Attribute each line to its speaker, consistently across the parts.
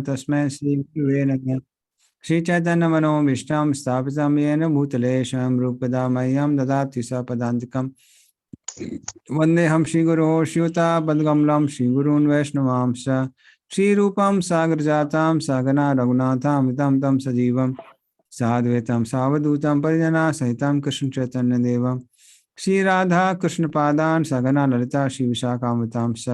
Speaker 1: तस्मै श्री गुरुवे नमः। श्री चैतन्य मनोभीष्टं स्थापितं येन भूतले स्वयं रूपदा मह्यं ददाति स पदान्तिकं। वन्देऽहं श्रीगुरोः श्रीयुतापद्कमलं श्रीगुरून् वैष्णवांश्च श्रीरूपं सागरजातं सहगना रघुनाथामृतं तं सजीवं साद्वैतं सावधूतं परिजनसहितं कृष्णचैतन्यदेवं श्रीराधा कृष्णपादान् सहगना ललिता श्रीविशाखामृतांश्च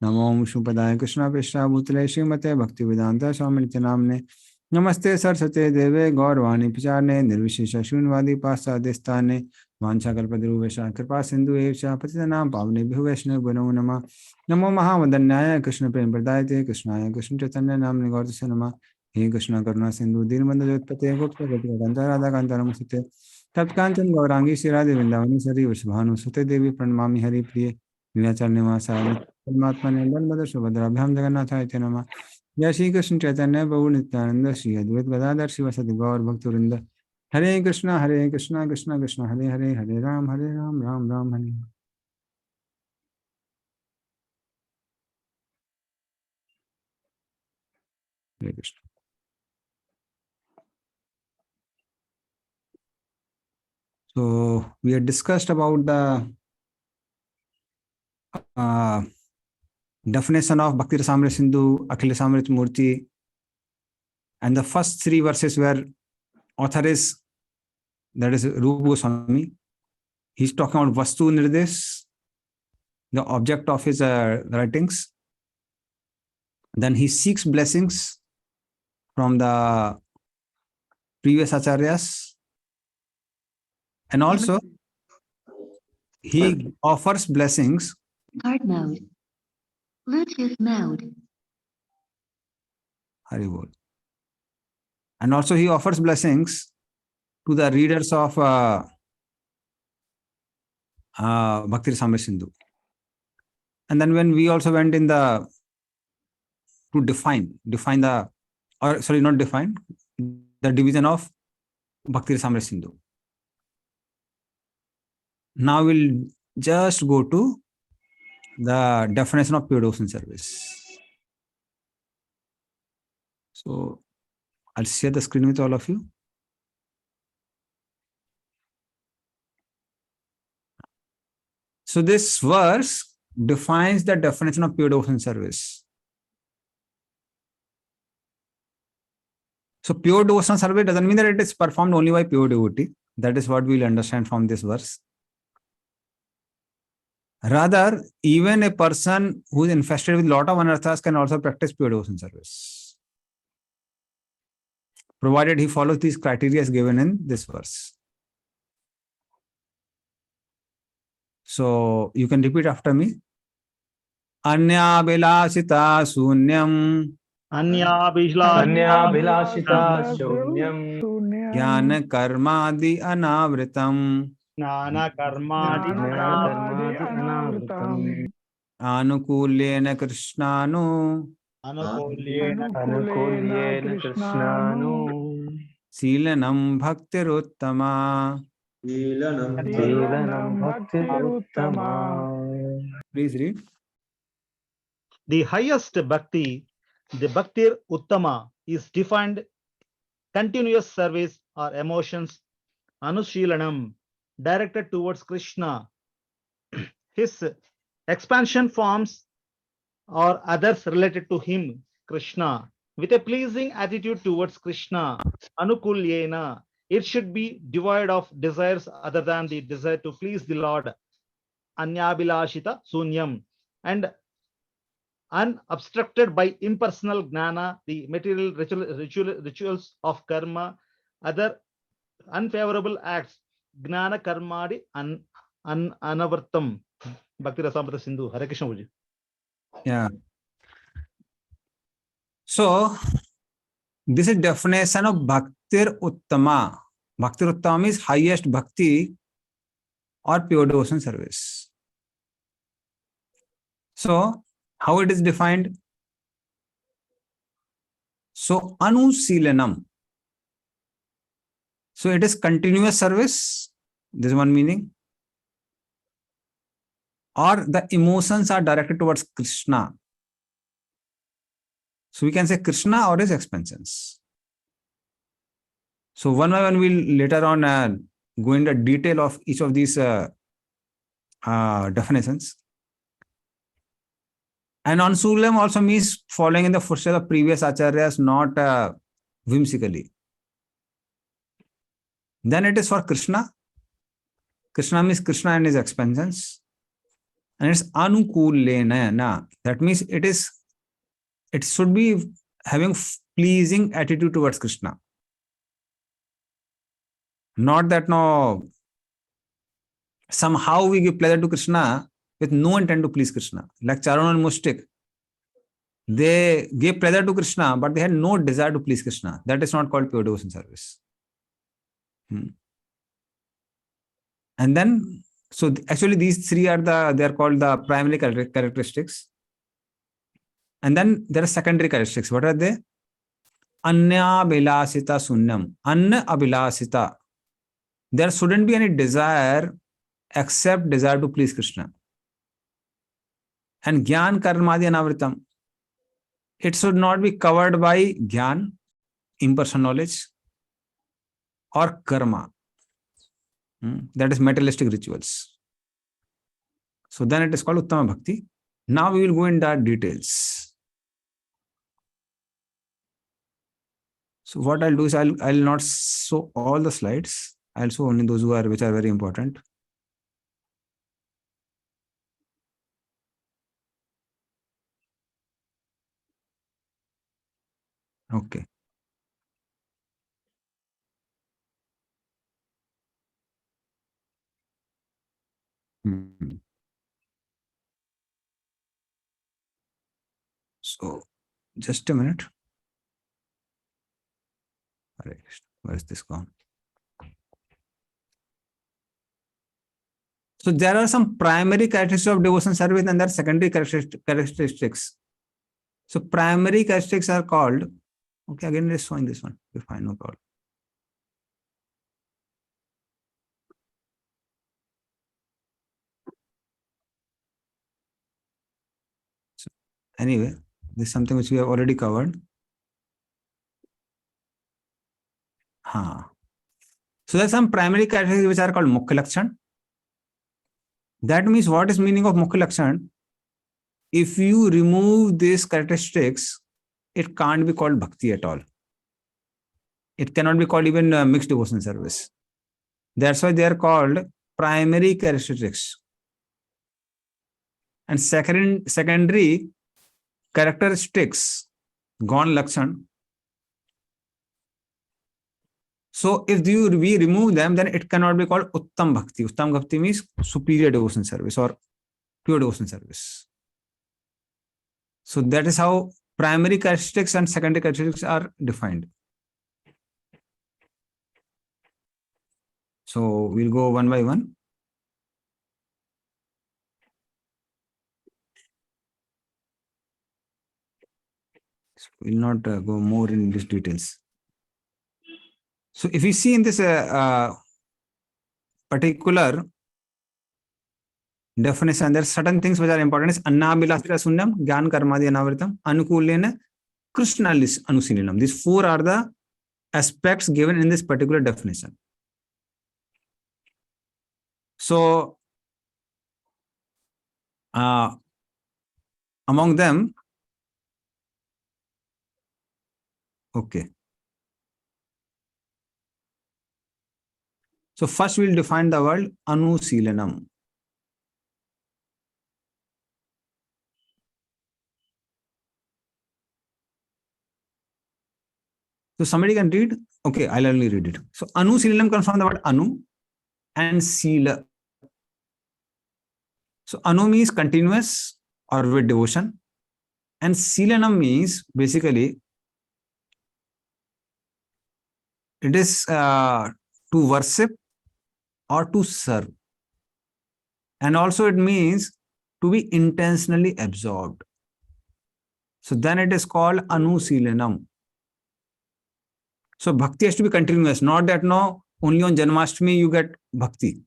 Speaker 1: नमो विष्णुपदाय कृष्णापेक्षाभूतले श्रीमते भक्तिवेदांत स्वामिनित्य नाम्ने नमस्ते सरस्वते देवे गौरवाणी प्रचारणे निर्विशेष शून्यवादी पाश्चात्यस्थाने वाञ्छाकल्पतरुभ्यश्च कृपा सिन्धु एव च पतितानां पावनेभ्यो वैष्णवेभ्यो नमः। नमो महावदन्याय कृष्ण प्रेम प्रदायते कृष्णाय कृष्ण चैतन्य नाम्ने गौरतस्य नमः। हे कृष्ण करुणा सिन्धु दीनबन्धु जगत्पते गोप्तगोपिकान्त राधाकान्त नमस्ते तत्काञ्चन गौरांगी श्रीराधे वृन्दावनी सरी वृषभानुसुते देवी प्रणमामि हरिप्रिये नीलाचल निवासाय परमात्मा ने बलभद्र सुभद्राभ्याम जगन्नाथाय ते नमः। जय श्री कृष्ण चैतन्य प्रभु नित्यानंद श्री अद्वैत गदाधर शिवसदि गौर भक्तवृंद हरे Krishna Krishna Krishna Hare Hare Hare Ram Ram Ram Hare Hare Krishna. So we had discussed about the definition of Bhakti Rasamrita Sindhu, Akhila Samrit Murti, and the first three verses where author is, that is Rupa Goswami. He's talking about Vastu Nirdesh, the object of his writings. Then he seeks blessings from the previous acharyas, and also he offers blessings.
Speaker 2: Card mode. Bluetooth mode.
Speaker 1: Haribol. And also he offers blessings to the readers of Bhakti Rasamrita Sindhu. And then when we also went in the to define the, or sorry, not define, the division of Bhakti Rasamrita Sindhu. Now we'll just go to the definition of pure devotion service. So I'll share the screen with all of you. So this verse defines the definition of pure devotion service. So pure devotion service doesn't mean that it is performed only by pure devotee. That is what we'll understand from this verse. Rather, even a person who is infested with a lot of anarthas can also practice pure devotion service, provided he follows these criteria given in this verse. So you can repeat after me. Anya Bilasita Sunyam
Speaker 3: अन्याभिलाषिता शून्यम्
Speaker 1: Jnana Karmadi Anavritam
Speaker 3: ज्ञानकर्मादि अनावृतम्
Speaker 1: Anukulyena Krishnanu
Speaker 3: अनुकूल्येन कृष्णानु
Speaker 1: Silanam Bhaktiruttama.
Speaker 3: शीलनं भक्तिरुत्तमा.
Speaker 1: Please read.
Speaker 4: The highest bhakti, the bhaktir uttama, is defined continuous service or emotions, anushilanam, directed towards Krishna, his expansion forms or others related to him, Krishna, with a pleasing attitude towards Krishna, anukulyena, it should be devoid of desires other than the desire to please the Lord, anyabilashita sunyam, and unobstructed by impersonal gnana, the material rituals of karma, other unfavorable acts, gnana karmadi anavartam. Bhakti Rasamrita Sindhu. Hare Krishna Guruji.
Speaker 1: Yeah. So this is definition of Bhaktir Uttama. Bhaktir Uttama means highest bhakti or pure devotion service. So how it is defined? So anusilanam. So it is continuous service. This is one meaning. Or the emotions are directed towards Krishna. So we can say Krishna or his expansions. So one by one, we'll later on go into detail of each of these definitions. And Ansulam also means following in the footsteps of previous acharyas, not whimsically. Then it is for Krishna. Krishna means Krishna and his expansions. And it's anukulena. That means it should be having pleasing attitude towards Krishna. Not that no, somehow we give pleasure to Krishna with no intent to please Krishna. Like Charan and Mushtik, they gave pleasure to Krishna, but they had no desire to please Krishna. That is not called pure devotion service. And then, so actually these three are they are called the primary characteristics. And then there are secondary characteristics. What are they? Anya abhilasita sunyam. Anya abhilasita. There shouldn't be any desire except desire to please Krishna. And Gyan Karmadi Anavritam. It should not be covered by Gyan, impersonal knowledge, or Karma. That is materialistic rituals. So then it is called Uttama Bhakti. Now we will go into details. So what I'll do is I'll not show all the slides. I'll show only those which are very important. Okay. So just a minute. Where is this gone? So there are some primary characteristics of devotion service and there are secondary characteristics. So primary characteristics are called, okay, again it is showing this one. Okay, fine, no problem. So anyway, this is something which we have already covered. So there are some primary characteristics which are called Mukhya Lakshan. That means what is meaning of Mukhya Lakshan? If you remove these characteristics, it can't be called Bhakti at all. It cannot be called even mixed devotion service. That's why they are called primary characteristics. And secondary characteristics, Gaun Lakshan. So if we remove them, then it cannot be called Uttam Bhakti. Uttam Bhakti means superior devotion service or pure devotion service. So that is how primary characteristics and secondary characteristics are defined. So we'll go one by one. So we'll not go more in these details. So if you see in this particular definition, there are certain things which are important. Is Annabhilasita Sunyam, Gyan Karmadi Anavritam, Anukulena, Krishna Anusilinam. These four are the aspects given in this particular definition. So among them, okay. So first we'll define the word Anusilanam. So somebody can read. Okay, I'll only read it. So Anusilanam comes from the word Anu and Sila. So Anu means continuous or with devotion. And Silanam means basically it is to worship or to serve. And also it means to be intentionally absorbed. So then it is called Anusilanam. So bhakti has to be continuous, not that no, only on Janmashtami you get bhakti.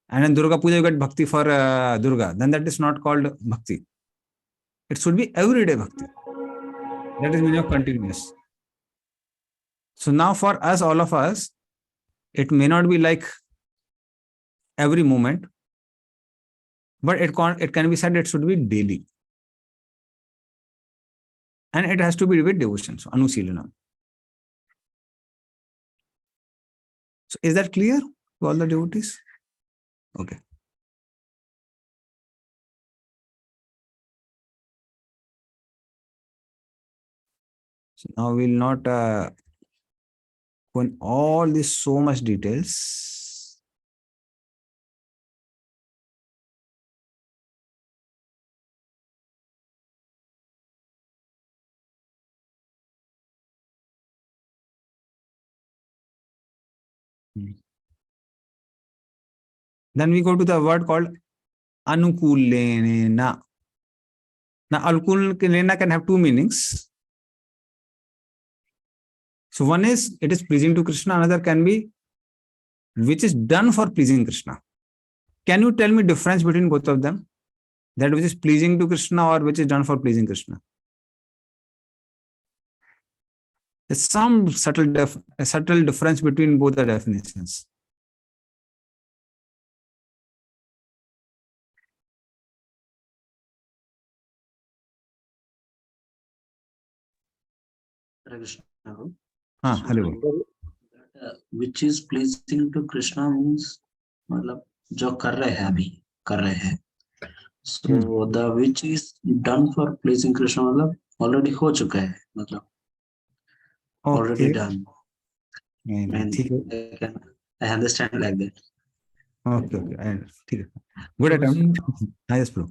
Speaker 1: And in Durga Puja you get bhakti for Durga. Then that is not called bhakti. It should be everyday bhakti. That is meaning of continuous. So now for us, all of us, it may not be like every moment, but it can be said it should be daily. And it has to be with devotion. So anusilanam. So is that clear to all the devotees? Okay. So now we'll not go in all this so much details. Then we go to the word called anukulena. Now, anukulena can have two meanings. So one is it is pleasing to Krishna, another can be which is done for pleasing Krishna. Can you tell me difference between both of them? That which is pleasing to Krishna or which is done for pleasing Krishna? There's some subtle difference between both the definitions. हाँ hello
Speaker 5: which is pleasing to Krishna means मतलब जो कर रहे हैं अभी कर रहे हैं so the which is done for pleasing Krishna मतलब already हो चुका है मतलब already done. I understand like that.
Speaker 1: Okay. Good attempt. Yes, bro.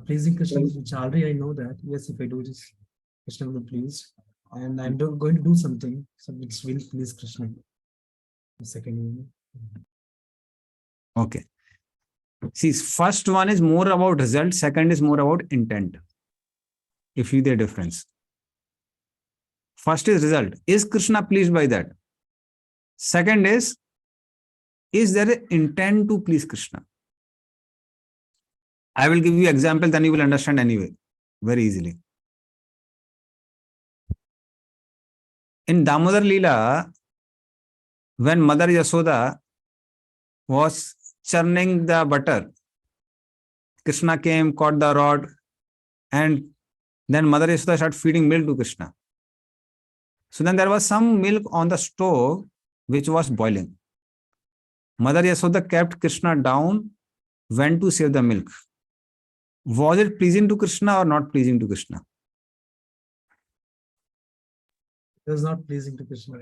Speaker 6: Pleasing Krishna, which already I know that. Yes, if I do this, Krishna will be pleased. And I'm going to do something which will please Krishna. The second one.
Speaker 1: Okay. See, first one is more about result, second is more about intent. If you the difference. First is result. Is Krishna pleased by that? Second is there an intent to please Krishna? I will give you example, then you will understand anyway, very easily. In Damodar Leela, when Mother Yasoda was churning the butter, Krishna came, caught the rod, and then Mother Yasoda started feeding milk to Krishna. So then there was some milk on the stove which was boiling. Mother Yasoda kept Krishna down, went to save the milk. Was it pleasing to Krishna or not pleasing to Krishna?
Speaker 6: It was not pleasing to Krishna.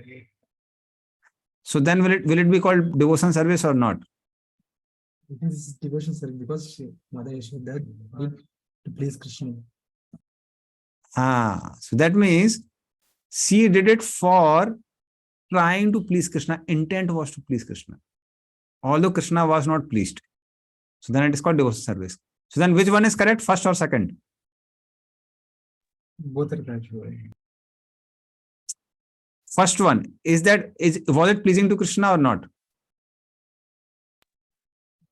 Speaker 1: So then will it be called devotion service or not?
Speaker 6: It is devotion service because Mother Yashoda did to please Krishna.
Speaker 1: So that means she did it for trying to please Krishna. Intent was to please Krishna. Although Krishna was not pleased. So then it is called devotion service. So then which one is correct, first or second?
Speaker 6: Both are correct.
Speaker 1: First one, was it pleasing to Krishna or not?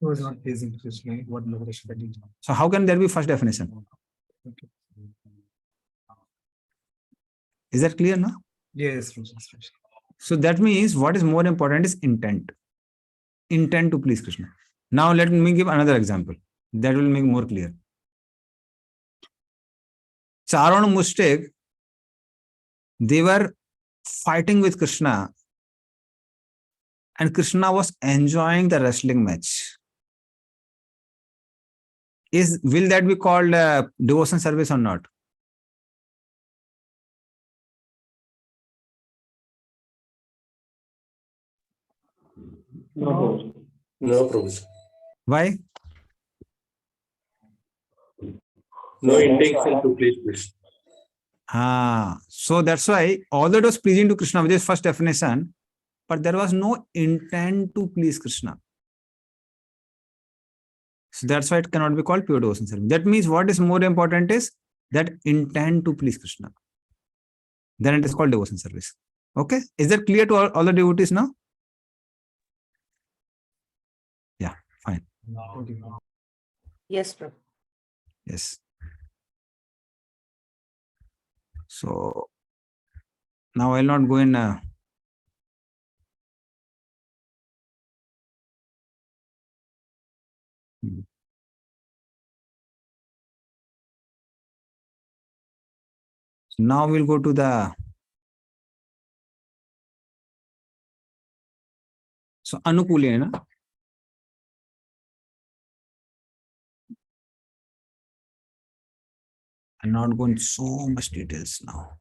Speaker 6: It was not pleasing to Krishna. What Mother Yashoda did.
Speaker 1: So how can there be first definition?
Speaker 6: Okay.
Speaker 1: Is that clear now?
Speaker 6: Yes.
Speaker 1: So that means what is more important is intent. Intent to please Krishna. Now let me give another example. That will make more clear. Charon Mustek, they were fighting with Krishna and Krishna was enjoying the wrestling match. Will that be called devotion service or not?
Speaker 5: No, Prabhu.
Speaker 1: Why?
Speaker 5: No intention to please Krishna.
Speaker 1: So that's why, although it was pleasing to Krishna, which is first definition, but there was no intent to please Krishna. So that's why it cannot be called pure devotion service. That means what is more important is that intent to please Krishna. Then it is called devotion service. Okay? Is that clear to all the devotees now? Yeah, fine.
Speaker 7: Yes, Prabhu.
Speaker 1: Yes. So now I'll not go in. So now we'll go to the. So Anukuli, na? I'm not going so much details now.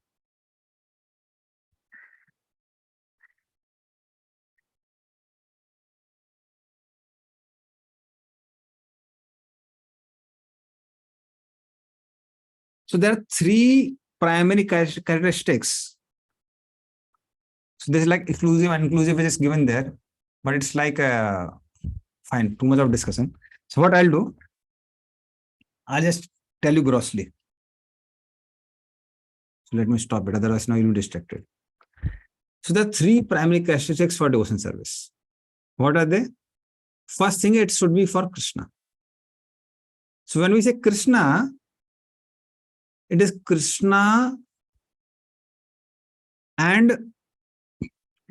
Speaker 1: So there are three primary characteristics. So this is like exclusive and inclusive, which is given there, but it's like fine, too much of discussion. So what I'll do, I'll just tell you grossly. So let me stop it, otherwise now you'll be distracted. So there are three primary characteristics for devotion service. What are they? First thing, it should be for Krishna. So when we say Krishna, it is Krishna and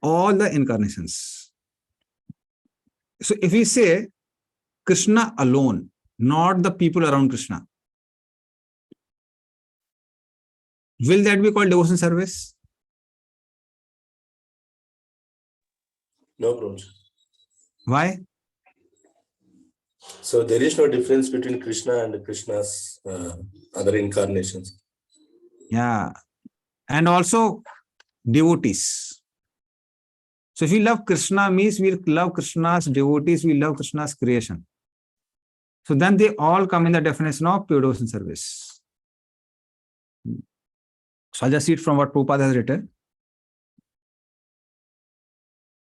Speaker 1: all the incarnations. So if we say Krishna alone, not the people around Krishna, will that be called devotion service?
Speaker 7: No, Prabhuji.
Speaker 1: Why?
Speaker 7: So there is no difference between Krishna and Krishna's other incarnations.
Speaker 1: Yeah. And also devotees. So if we love Krishna, means we love Krishna's devotees, we love Krishna's creation. So then they all come in the definition of pure devotion service. So I'll just read from what Prabhupada has written.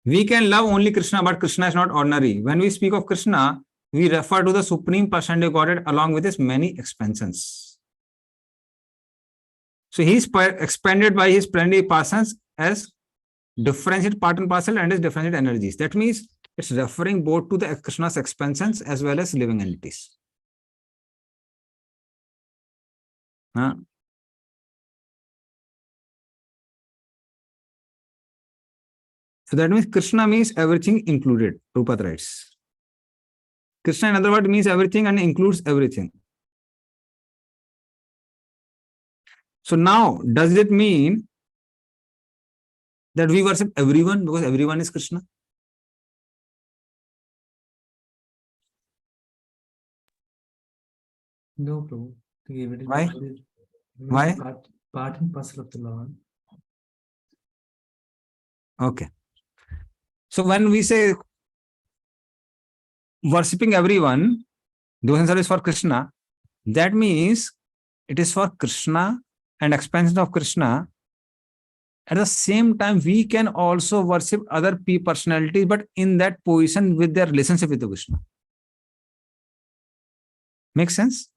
Speaker 1: We can love only Krishna, but Krishna is not ordinary. When we speak of Krishna, we refer to the Supreme Personality of Godhead along with his many expansions. So he is expanded by his plenary persons as differentiate part and parcel and his differentiate energies. That means it's referring both to the Krishna's expansions as well as living entities. So that means Krishna means everything included, Prabhupada writes. Krishna, in other words, means everything and includes everything. So now, does it mean that we worship everyone because everyone is Krishna?
Speaker 6: No, Prabhu.
Speaker 1: Why? Why?
Speaker 6: Part and parcel of the Lord.
Speaker 1: Okay. So when we say worshipping everyone, devotion service for Krishna, that means it is for Krishna and expansion of Krishna. At the same time, we can also worship other personalities, but in that position with their relationship with the Krishna. Makes sense?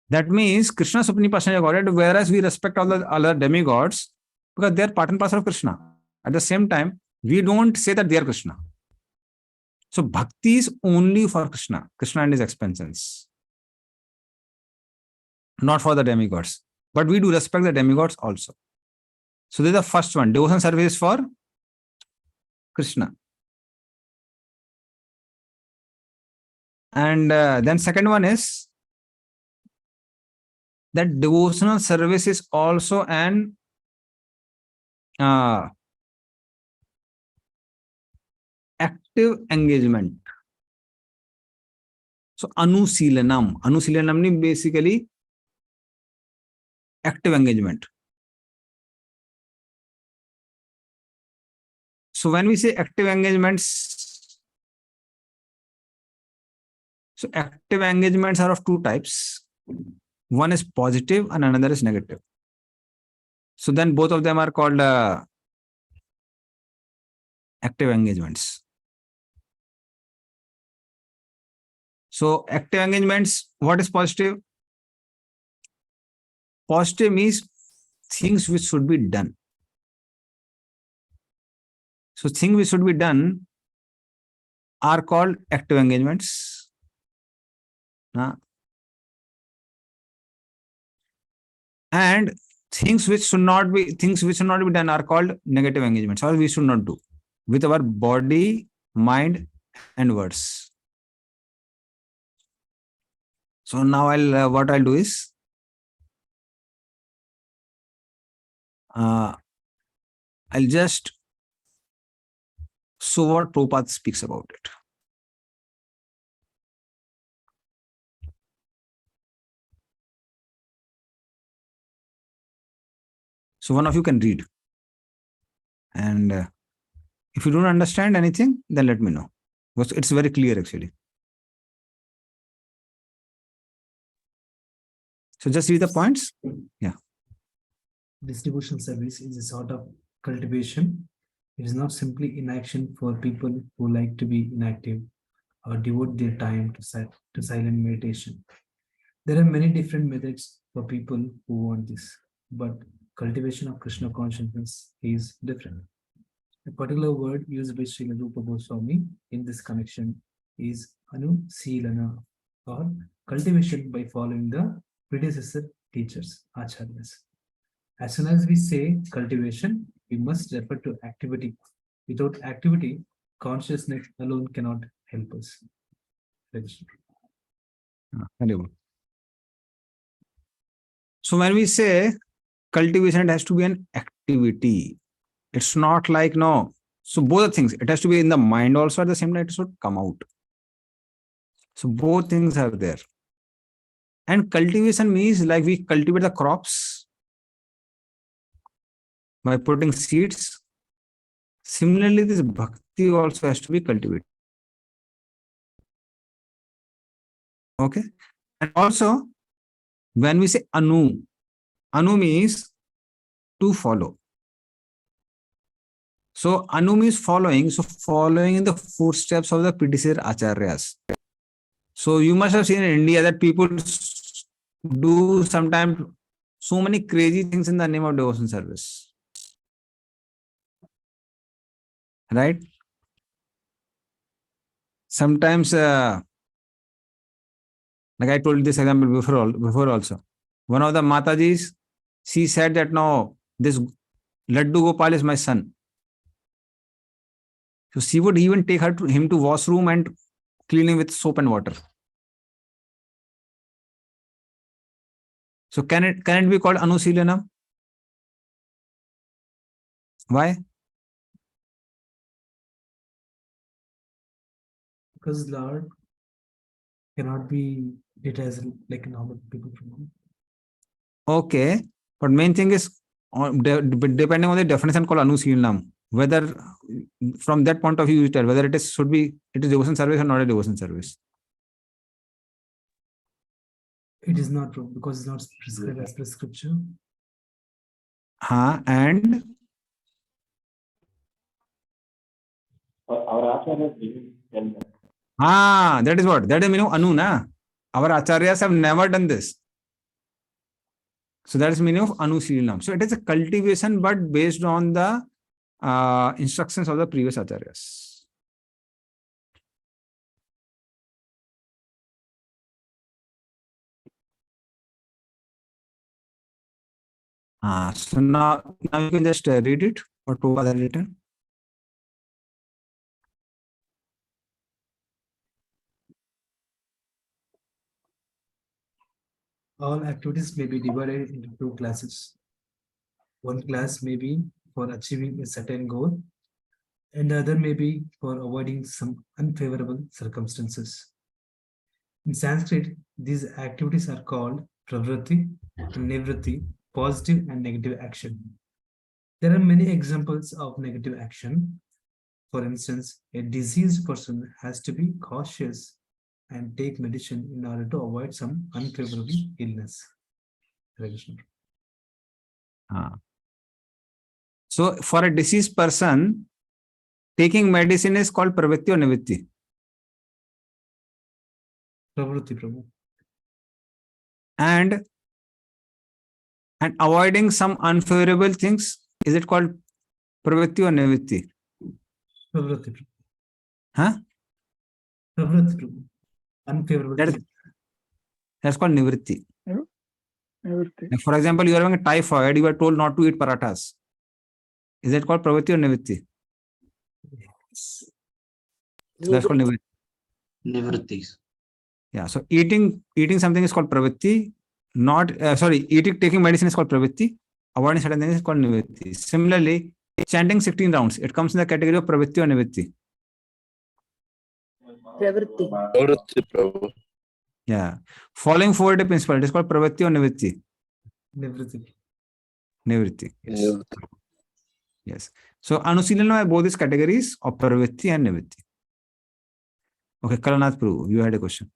Speaker 1: That means Krishna is Supreme Personality of Godhead, whereas we respect all the other demigods because they are part and parcel of Krishna. At the same time, we don't say that they are Krishna. So bhakti is only for Krishna, Krishna and his expansions, not for the demigods. But we do respect the demigods also. So this is the first one, devotion service for Krishna. And then second one is that devotional service is also an active engagement. So anusilanam means basically active engagement. So when we say active engagements, so active engagements are of two types. One is positive and another is negative. So then both of them are called active engagements. So active engagements, what is positive? Positive means things which should be done. So things which should be done are called active engagements. And things which should not be done are called negative engagements, or we should not do with our body, mind, and words. So now what I'll do is I'll just show what Prabhupada speaks about it. So one of you can read. And if you don't understand anything, then let me know. Because it's very clear actually. So just read the points. Yeah.
Speaker 6: This devotional service is a sort of cultivation. It is not simply inaction for people who like to be inactive or devote their time to silent meditation. There are many different methods for people who want this, but cultivation of Krishna consciousness is different. A particular word used by Srila Rupa Goswami in this connection is anusilana, or cultivation by following the predecessor teachers, acharyas. As soon as we say cultivation, we must refer to activity. Without activity, consciousness alone cannot help us.
Speaker 1: So when we say cultivation, it has to be an activity. It's not like, no. So both the things, it has to be in the mind also, at the same time it should come out. So both things are there. And cultivation means like we cultivate the crops by putting seeds. Similarly, this bhakti also has to be cultivated. Okay. And also, when we say anu means to follow. So anu means following. So following in the footsteps of the predecessor acharyas. So you must have seen in India that people do sometimes so many crazy things in the name of devotion service. Right? Sometimes, like I told this example before also. One of the Matajis, she said that no, this Laddu Gopal is my son. So she would even take him to washroom and clean him with soap and water. So can it be called anusilanam? Why?
Speaker 6: Because Lord cannot be detached like normal people from him.
Speaker 1: Okay, but main thing is depending on the definition called anusilanam, whether from that point of view you tell whether it is devotion service or not a devotion service.
Speaker 6: It is not true because it's not prescribed as per scripture.
Speaker 1: And that is what. That is meaning of anu, na? Our acharyas have never done this. So that is meaning of anusilanam. So it is a cultivation, but based on the instructions of the previous acharyas. So now you can just read it what Prabhupada had written.
Speaker 6: All activities may be divided into two classes. One class may be for achieving a certain goal, and the other may be for avoiding some unfavorable circumstances. In Sanskrit, these activities are called pravritti and nivritti, positive and negative action. There are many examples of negative action. For instance, a diseased person has to be cautious and take medicine in order to avoid some unfavorable illness.
Speaker 1: So for a deceased person, taking medicine is called pravritti or nivritti?
Speaker 6: Pravritti, Prabhu.
Speaker 1: And avoiding some unfavorable things, is it called pravritti or nivritti?
Speaker 6: Pravritti, Prabhu.
Speaker 1: Huh?
Speaker 6: Pravritti, Prabhu. Unfavorable.
Speaker 1: That's called nivritti.
Speaker 3: Nivritti.
Speaker 1: Like for example, you are having a typhoid, you are told not to eat parathas. Is that called pravritti or nivritti? That's called nivritti.
Speaker 5: Nivritti.
Speaker 1: Yeah. So eating something is called pravritti. Not taking medicine is called pravritti. Avoiding certain things is called nivritti. Similarly, chanting 16 rounds, it comes in the category of pravritti or nivritti.
Speaker 8: Pravritti.
Speaker 9: Pravritti, Prabhu.
Speaker 1: Yeah. Following 4-day principle, it is called pravritti or nivritti.
Speaker 6: Nivritti.
Speaker 1: Nivritti. Yes.
Speaker 9: Nivritti.
Speaker 1: Yes. So Anusilana have both these categories of pravritti and nivritti. Okay, Kalanath Prabhu, you had a question.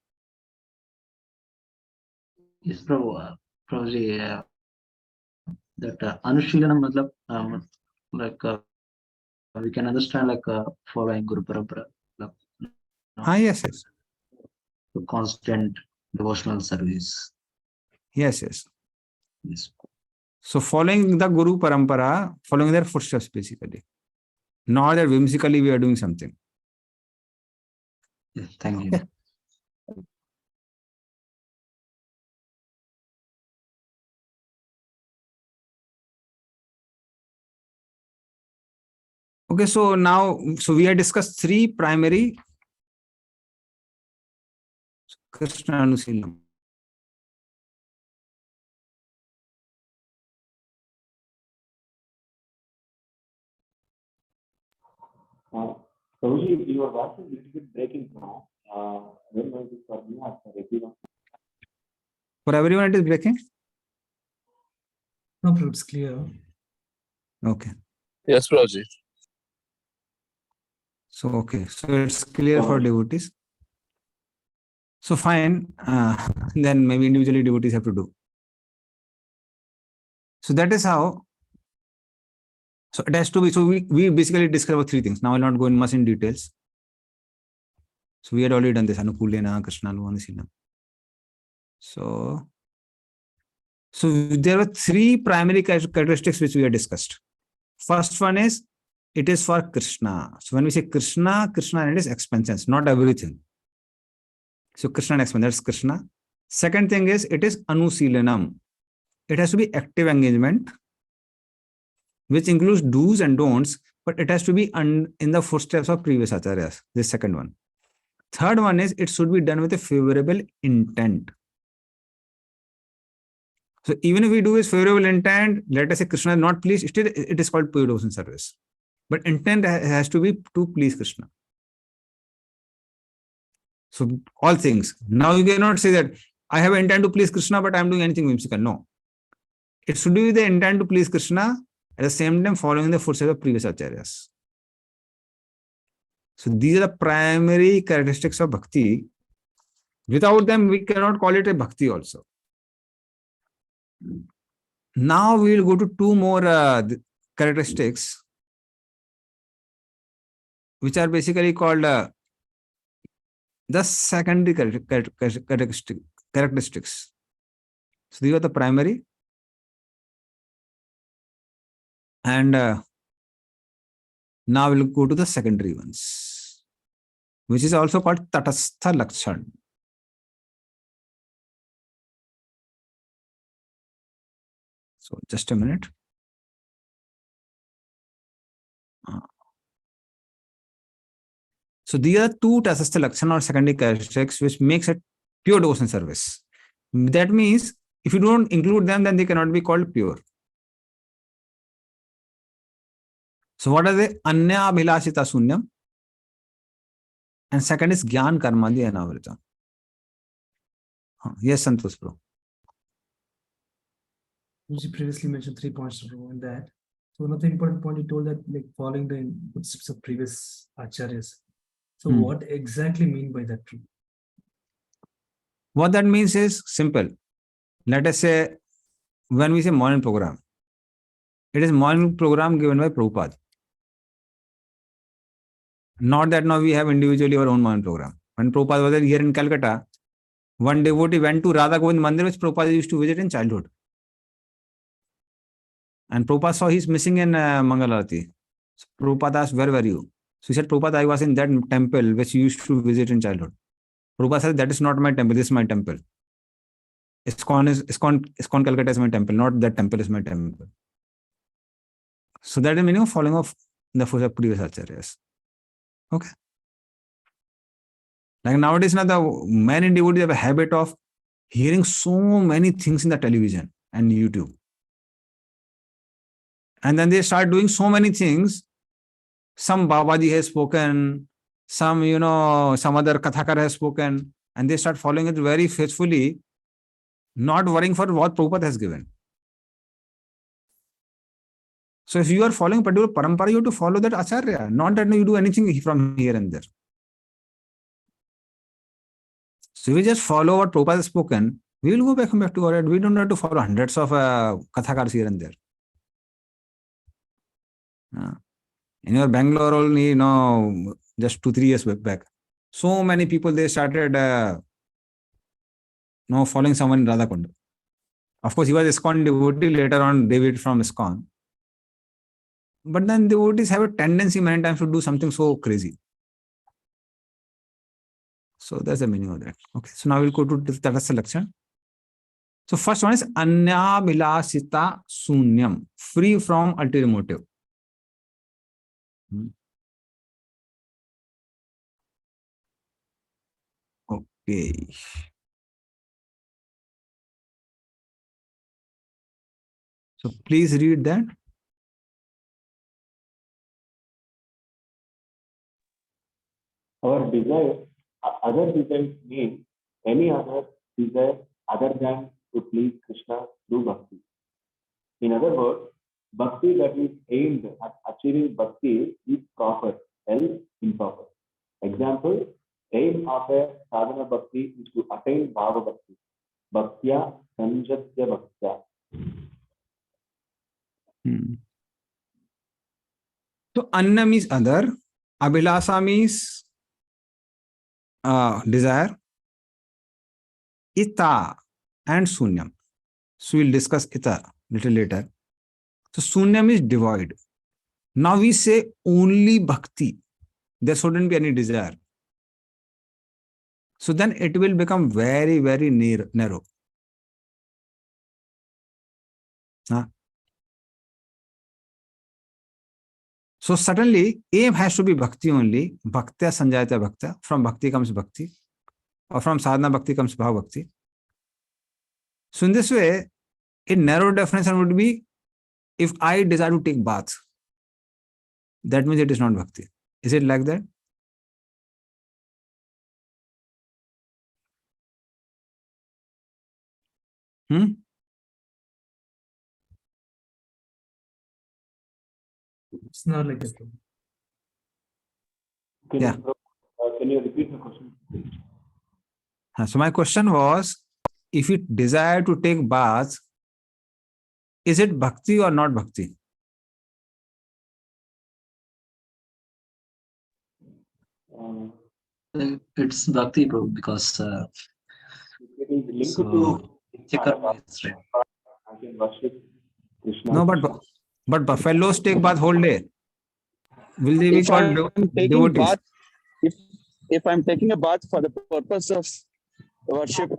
Speaker 5: Yes, Prabhu. Prabhuji, that Anushilanam matlab, like we can understand like following Guru Parampara, like,
Speaker 1: Yes.
Speaker 5: constant devotional service.
Speaker 1: Yes.
Speaker 5: Yes.
Speaker 1: So following the Guru Parampara, following their footsteps basically. Not that whimsically we are doing something.
Speaker 5: Yes, thank you.
Speaker 1: Okay, so we have discussed 3 primary Krishna Anusilam.
Speaker 10: Your voice is a little bit breaking now. When was it for me after everyone?
Speaker 1: For everyone it is breaking?
Speaker 6: No, Prabhu, it's clear.
Speaker 1: Okay.
Speaker 9: Yes, Prabhuji.
Speaker 1: So it's clear for devotees. So fine, then maybe individually devotees have to do. So that is how. So it has to be. So we basically discuss about 3 things. Now I'll not go in much in details. So we had already done this Anukulena, Krishna, Anusilam. So there were 3 primary characteristics which we had discussed. First one is it is for Krishna. So when we say Krishna, it is expansions, not everything. So Krishna and expansion, that's Krishna. Second thing is it is Anusilanam. It has to be active engagement, which includes do's and don'ts, but it has to be in the footsteps of previous acharyas. This second one. Third one is it should be done with a favorable intent. So even if we do with favorable intent, let us say Krishna is not pleased, still it is called pure devotion service. But intent has to be to please Krishna. So all things. Now you cannot say that I have intent to please Krishna, but I am doing anything whimsical. No. It should be with the intent to please Krishna, at the same time following the footsteps of previous acharyas. So these are the primary characteristics of bhakti. Without them, we cannot call it a bhakti also. Now we will go to 2 more characteristics, which are basically called the secondary characteristics. So these are the primary. And now we'll go to the secondary ones, which is also called Tatastha Lakshan. So just a minute. So these are 2 Tatastha Lakshan or secondary characteristics which makes it pure devotion service. That means if you don't include them, then they cannot be called pure. So what are they? Anya Abhilashita Sunyam. And second is Gyan Karmadi Anavrita. Yes, Santosh Bro.
Speaker 6: You previously mentioned 3 points in that. So one of the important point you told that like following the footsteps of previous acharyas. So what exactly mean by that?
Speaker 1: What that means is simple. Let us say when we say morning program, it is morning program given by Prabhupada. Not that now we have individually our own morning program. When Prabhupada was here in Calcutta, one devotee went to Radha Govind Mandir, which Prabhupada used to visit in childhood. And Prabhupada saw he's missing in Mangalarati. So Prabhupada asked, where were you? So he said, Prabhupada, I was in that temple which you used to visit in childhood. Prabhupada said, that is not my temple, this is my temple. ISKCON Calcutta is my temple, not that temple is my temple. So that is the meaning of following of the footsteps of previous acharyas. Okay. Like nowadays, now the many devotees have a habit of hearing so many things in the television and YouTube. And then they start doing so many things. Some Babaji has spoken, some, some other Kathakar has spoken, and they start following it very faithfully, not worrying for what Prabhupada has given. So if you are following a particular parampara, you have to follow that acharya, not that you do anything from here and there. So we just follow what Prabhupada has spoken, we will go back to our head. We don't have to follow hundreds of Kathakars here and there. In your Bangalore only, just 2-3 years back, so many people, they started following someone in Radhakund. Of course, he was ISKCON devotee, later on David from ISKCON. But then devotees have a tendency many times to do something so crazy. So that's the meaning of that. Okay, so now we'll go to the Tata selection. So first one is Anyabhilasita Sunyam, free from ulterior motive. Okay. So please read that.
Speaker 10: Our desire, other desires mean any other desire other than to please Krishna through bhakti. In other words, bhakti that is aimed at achieving bhakti is proper, else improper. Example, aim of a sadhana bhakti is to attain bhava bhakti. Bhaktya sanjatya bhaktya.
Speaker 1: So Anna means other, Abhilasa means desire, Ita and Sunyam. So we'll discuss Ita little later. So Sunyam is devoid. Now we say only bhakti. There shouldn't be any desire. So then it will become very, very narrow. So certainly aim has to be bhakti only. Bhaktya sanjayata bhaktya. From bhakti comes bhakti. Or from sadhana bhakti comes bhava bhakti. So in this way, a narrow definition would be, if I desire to take bath, that means it is not bhakti. Is it like that?
Speaker 6: It's not like that.
Speaker 1: Yeah.
Speaker 10: Can you repeat the question?
Speaker 1: So my question was, if you desire to take bath, is it bhakti or not bhakti?
Speaker 5: It's bhakti, bro, because
Speaker 10: It is linked
Speaker 5: so
Speaker 10: to
Speaker 5: Karma is right.
Speaker 10: I can worship Krishna.
Speaker 1: No, but buffaloes take bath whole day. Will they be
Speaker 9: If I'm
Speaker 1: called
Speaker 9: taking
Speaker 1: devotees?
Speaker 9: bath, if I'm taking a bath for the purpose of worship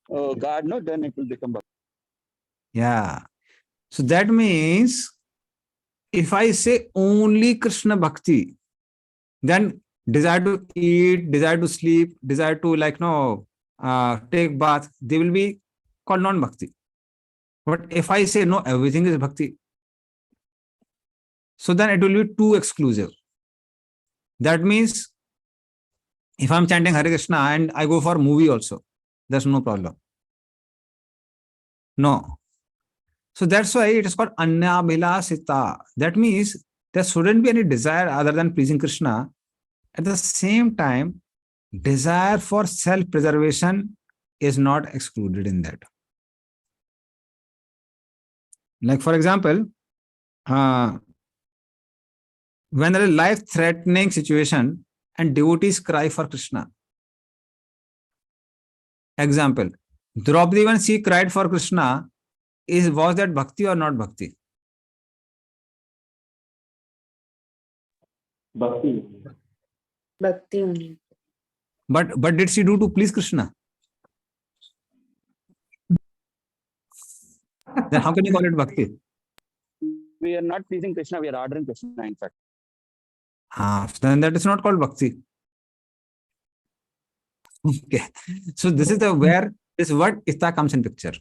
Speaker 9: God, no, then it will become bhakti.
Speaker 1: Yeah. So that means if I say only Krishna bhakti, then desire to eat, desire to sleep, desire to take bath, they will be called non-bhakti. But if I say no, everything is bhakti, so then it will be too exclusive. That means if I'm chanting Hare Krishna and I go for movie also, there's no problem. No. So that's why it is called Anyabhilasita. That means there shouldn't be any desire other than pleasing Krishna. At the same time, desire for self-preservation is not excluded in that. Like for example, when there is a life-threatening situation and devotees cry for Krishna. Example, Draupadi, when she cried for Krishna, was that bhakti or not bhakti?
Speaker 10: Bhakti.
Speaker 8: Bhakti only.
Speaker 1: But did she do to please Krishna? Then how can you call it bhakti?
Speaker 9: We are not pleasing Krishna, we are ordering Krishna, in fact.
Speaker 1: Then that is not called bhakti. Okay. So this is the where this word itta comes in picture.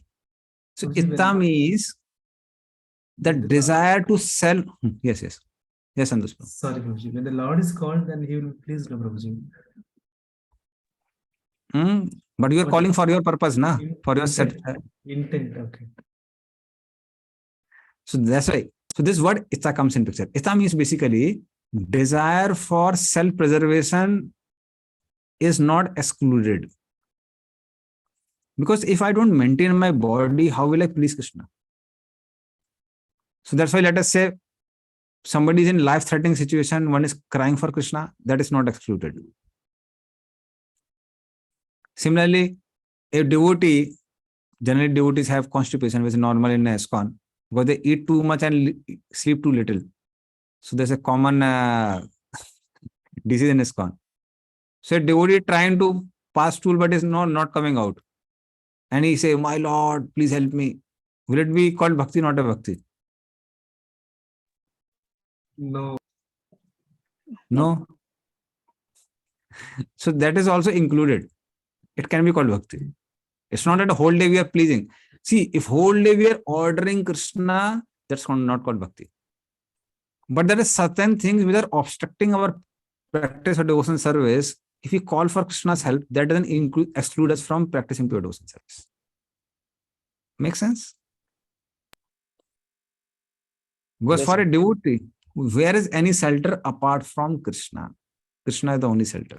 Speaker 1: So itta means the desire to sell. Yes, yes. Yes, Santosh.
Speaker 6: Sorry, Prabhuji. When the Lord is called, then he will please, no, Prabhuji.
Speaker 1: But you are calling for your purpose, na? For your set.
Speaker 6: Intent, okay.
Speaker 1: So that's why. So this word itta comes in picture. Itta means basically desire for self-preservation is not excluded. Because if I don't maintain my body, how will I please Krishna? So that's why let us say somebody is in life-threatening situation, one is crying for Krishna, that is not excluded. Similarly, a devotee, generally devotees have constipation, which is normal in ISKCON, because they eat too much and sleep too little. So there's a common disease in ISKCON. So a devotee trying to pass stool, but is not coming out. And he say, my Lord, please help me. Will it be called bhakti, not a bhakti?
Speaker 6: No.
Speaker 1: No. So that is also included. It can be called bhakti. It's not that the whole day we are pleasing. See, if whole day we are ordering Krishna, that's not called bhakti. But there are certain things which are obstructing our practice of devotion service. If we call for Krishna's help, that doesn't exclude us from practicing pure devotion service. Make sense? Because for a devotee, where is any shelter apart from Krishna? Krishna is the only shelter.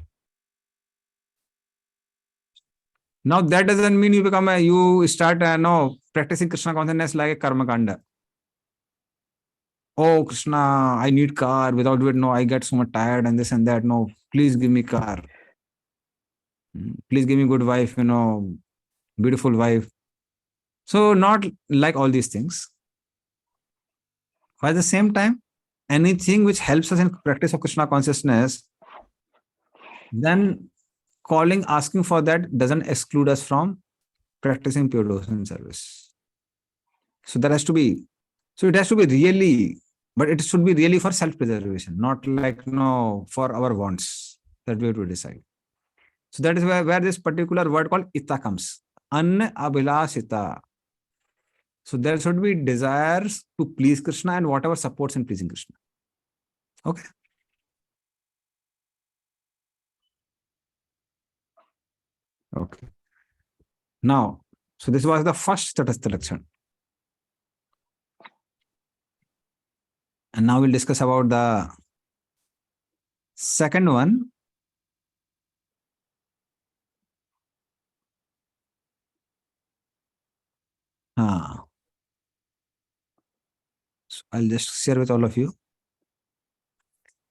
Speaker 1: Now that doesn't mean you start practicing Krishna consciousness like a karma kanda. Oh Krishna, I need car. Without it, no, I get so much tired and this and that. No, please give me car. Please give me good wife, beautiful wife. So not like all these things. But at the same time, anything which helps us in practice of Krishna consciousness, then asking for that doesn't exclude us from practicing pure devotion service. So there has to be, it has to be really, but it should be really for self-preservation, not like for our wants that we have to decide. So that is where this particular word called itta comes. Anna abhilasita. So there should be desires to please Krishna and whatever supports in pleasing Krishna. Okay. Okay. Now, so this was the first Tatastha Lakshan. And now we'll discuss about the second one. So I'll just share with all of you.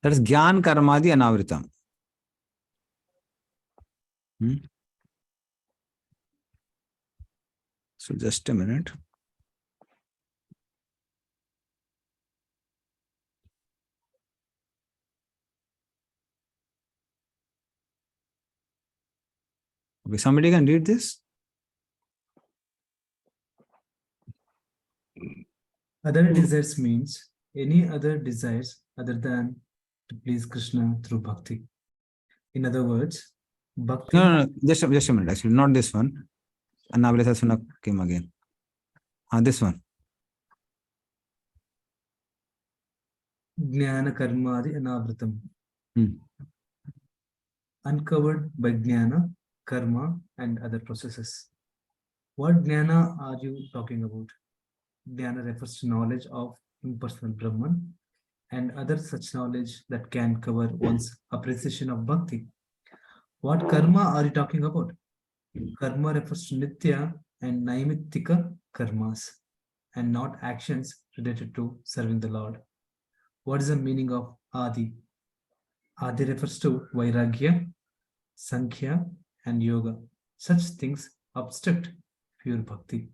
Speaker 1: That is Gyan Karmadi Anavritam. So just a minute. Okay, somebody can read this.
Speaker 6: Other desires means any other desires other than to please Krishna through bhakti. In other words, bhakti.
Speaker 1: No. Just a minute. Actually, not this one. Anavritasuna came again. This one.
Speaker 6: Jnana karmadi anavritam. Uncovered by jnana, karma, and other processes. What jnana are you talking about? Jnana refers to knowledge of impersonal Brahman and other such knowledge that can cover one's appreciation of bhakti. What karma are you talking about? Karma refers to nitya and naimittika karmas and not actions related to serving the Lord. What is the meaning of adi? Adi refers to vairagya, sankhya, and yoga. Such things obstruct pure bhakti.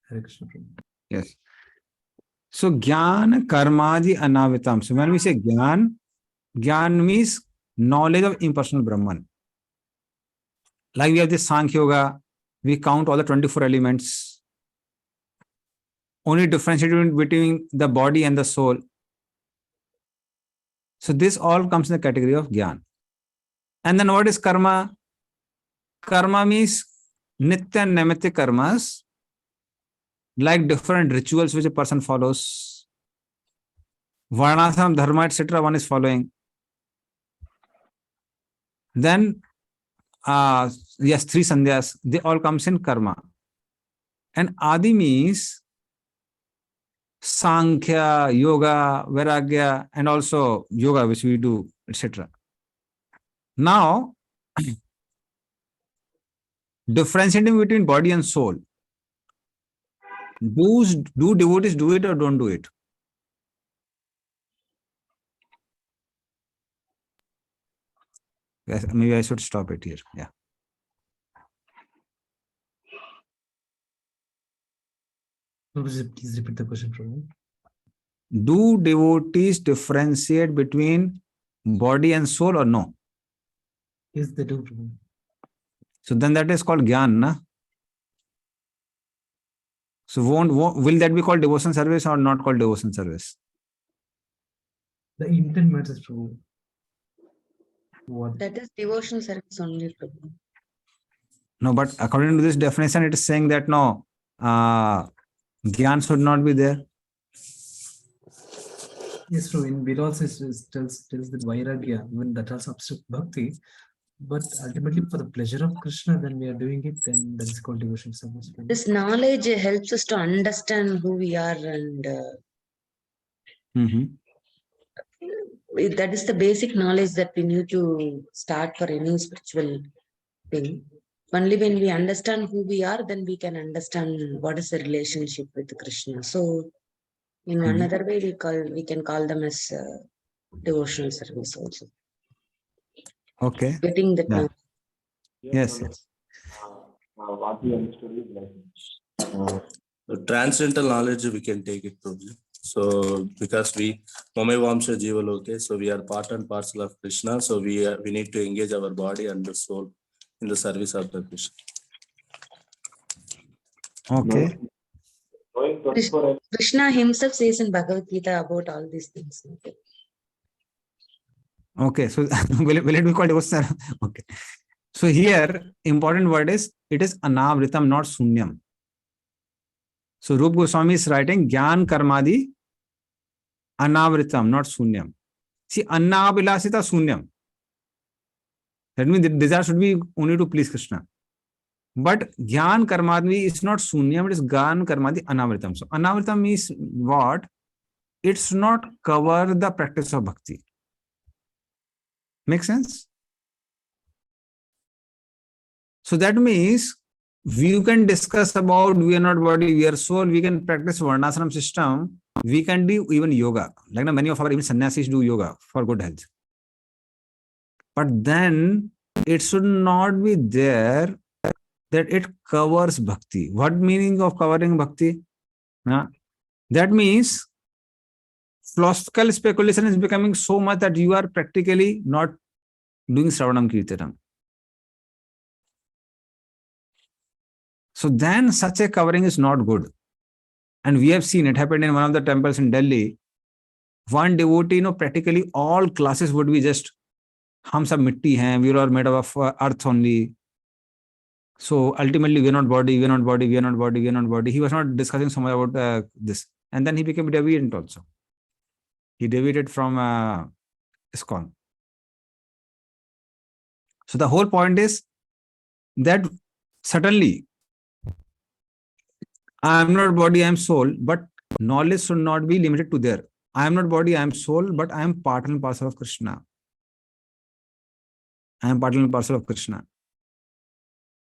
Speaker 6: Hare Krishna.
Speaker 1: Yes. So Gyan Karmadi Anavitam. So when we say Gyan means knowledge of impersonal Brahman. Like we have this Sankhya Yoga, we count all the 24 elements. only differentiating between the body and the soul. So this all comes in the category of Gyan. And then what is karma? Karma means nitya and naimitya karmas, like different rituals which a person follows. Varnasam, dharma, etc. one is following. Then, yes, 3 sandhyas, they all comes in karma. And adi means Sankhya, yoga, vairagya, and also yoga which we do, etc. Now, differentiating between body and soul. Do devotees do it or don't do it? Yes, maybe I should stop it here. Yeah.
Speaker 6: Please repeat the question, Prabhu.
Speaker 1: Do devotees differentiate between body and soul or no?
Speaker 6: Yes, they do, Prabhu.
Speaker 1: So then that is called Gyan, na? So will that be called devotion service or not called devotion service?
Speaker 6: The intent matters, Prabhu. What?
Speaker 8: That is devotional service only, Prabhu.
Speaker 1: No, but according to this definition, it is saying that no, Gyan should not be there.
Speaker 6: Yes, Prabhu. In Ved also tells that Vairagya, when that also obstruct bhakti, but ultimately for the pleasure of Krishna, then we are doing it, then that is called devotional service. Prabhu.
Speaker 8: This knowledge helps us to understand who we are, and that is the basic knowledge that we need to start for any spiritual thing. Only when we understand who we are, then we can understand what is the relationship with Krishna. So in another way, we can call them as devotional service also.
Speaker 1: Okay.
Speaker 8: Getting that knowledge.
Speaker 1: Yes.
Speaker 10: What we understood is like
Speaker 7: The transcendental knowledge we can take it probably. So because we Mamevamsha Jiva Loke, so we are part and parcel of Krishna. So we need to engage our body and the soul in the service of the Krishna.
Speaker 1: Okay.
Speaker 8: Krishna himself says in Bhagavad Gita about all these things.
Speaker 1: Okay. So will it be called devotion? Okay. So here, important word is, it is anavritam, not sunyam. So Rupa Goswami is writing Gyan Karmadi anavritam, not sunyam. See, annabilasita sunyam. That means the desire should be only to please Krishna. But Gyan Karmadi is not sunyam, it is Gyan Karmadi anavritam. So anavritam means what? It's not cover the practice of bhakti. Make sense? So that means we can discuss about we are not body, we are soul, we can practice Varnasana system, we can do even yoga. Like many of our even sannyasis do yoga for good health. But then it should not be there that it covers bhakti. What meaning of covering bhakti? That means philosophical speculation is becoming so much that you are practically not doing Shravanam Kirtanam. So then such a covering is not good. And we have seen it happened in one of the temples in Delhi. One devotee, practically all classes would be just, hum sab mitti hain, we are all made of earth only. So ultimately, we are not body, we are not body, we are not body, we are not body. He was not discussing so much about this. And then he became deviant also. He deviated from ISKCON. So the whole point is that certainly, I am not body, I am soul, but knowledge should not be limited to there. I am not body, I am soul, but I am part and parcel of Krishna. I am part and parcel of Krishna.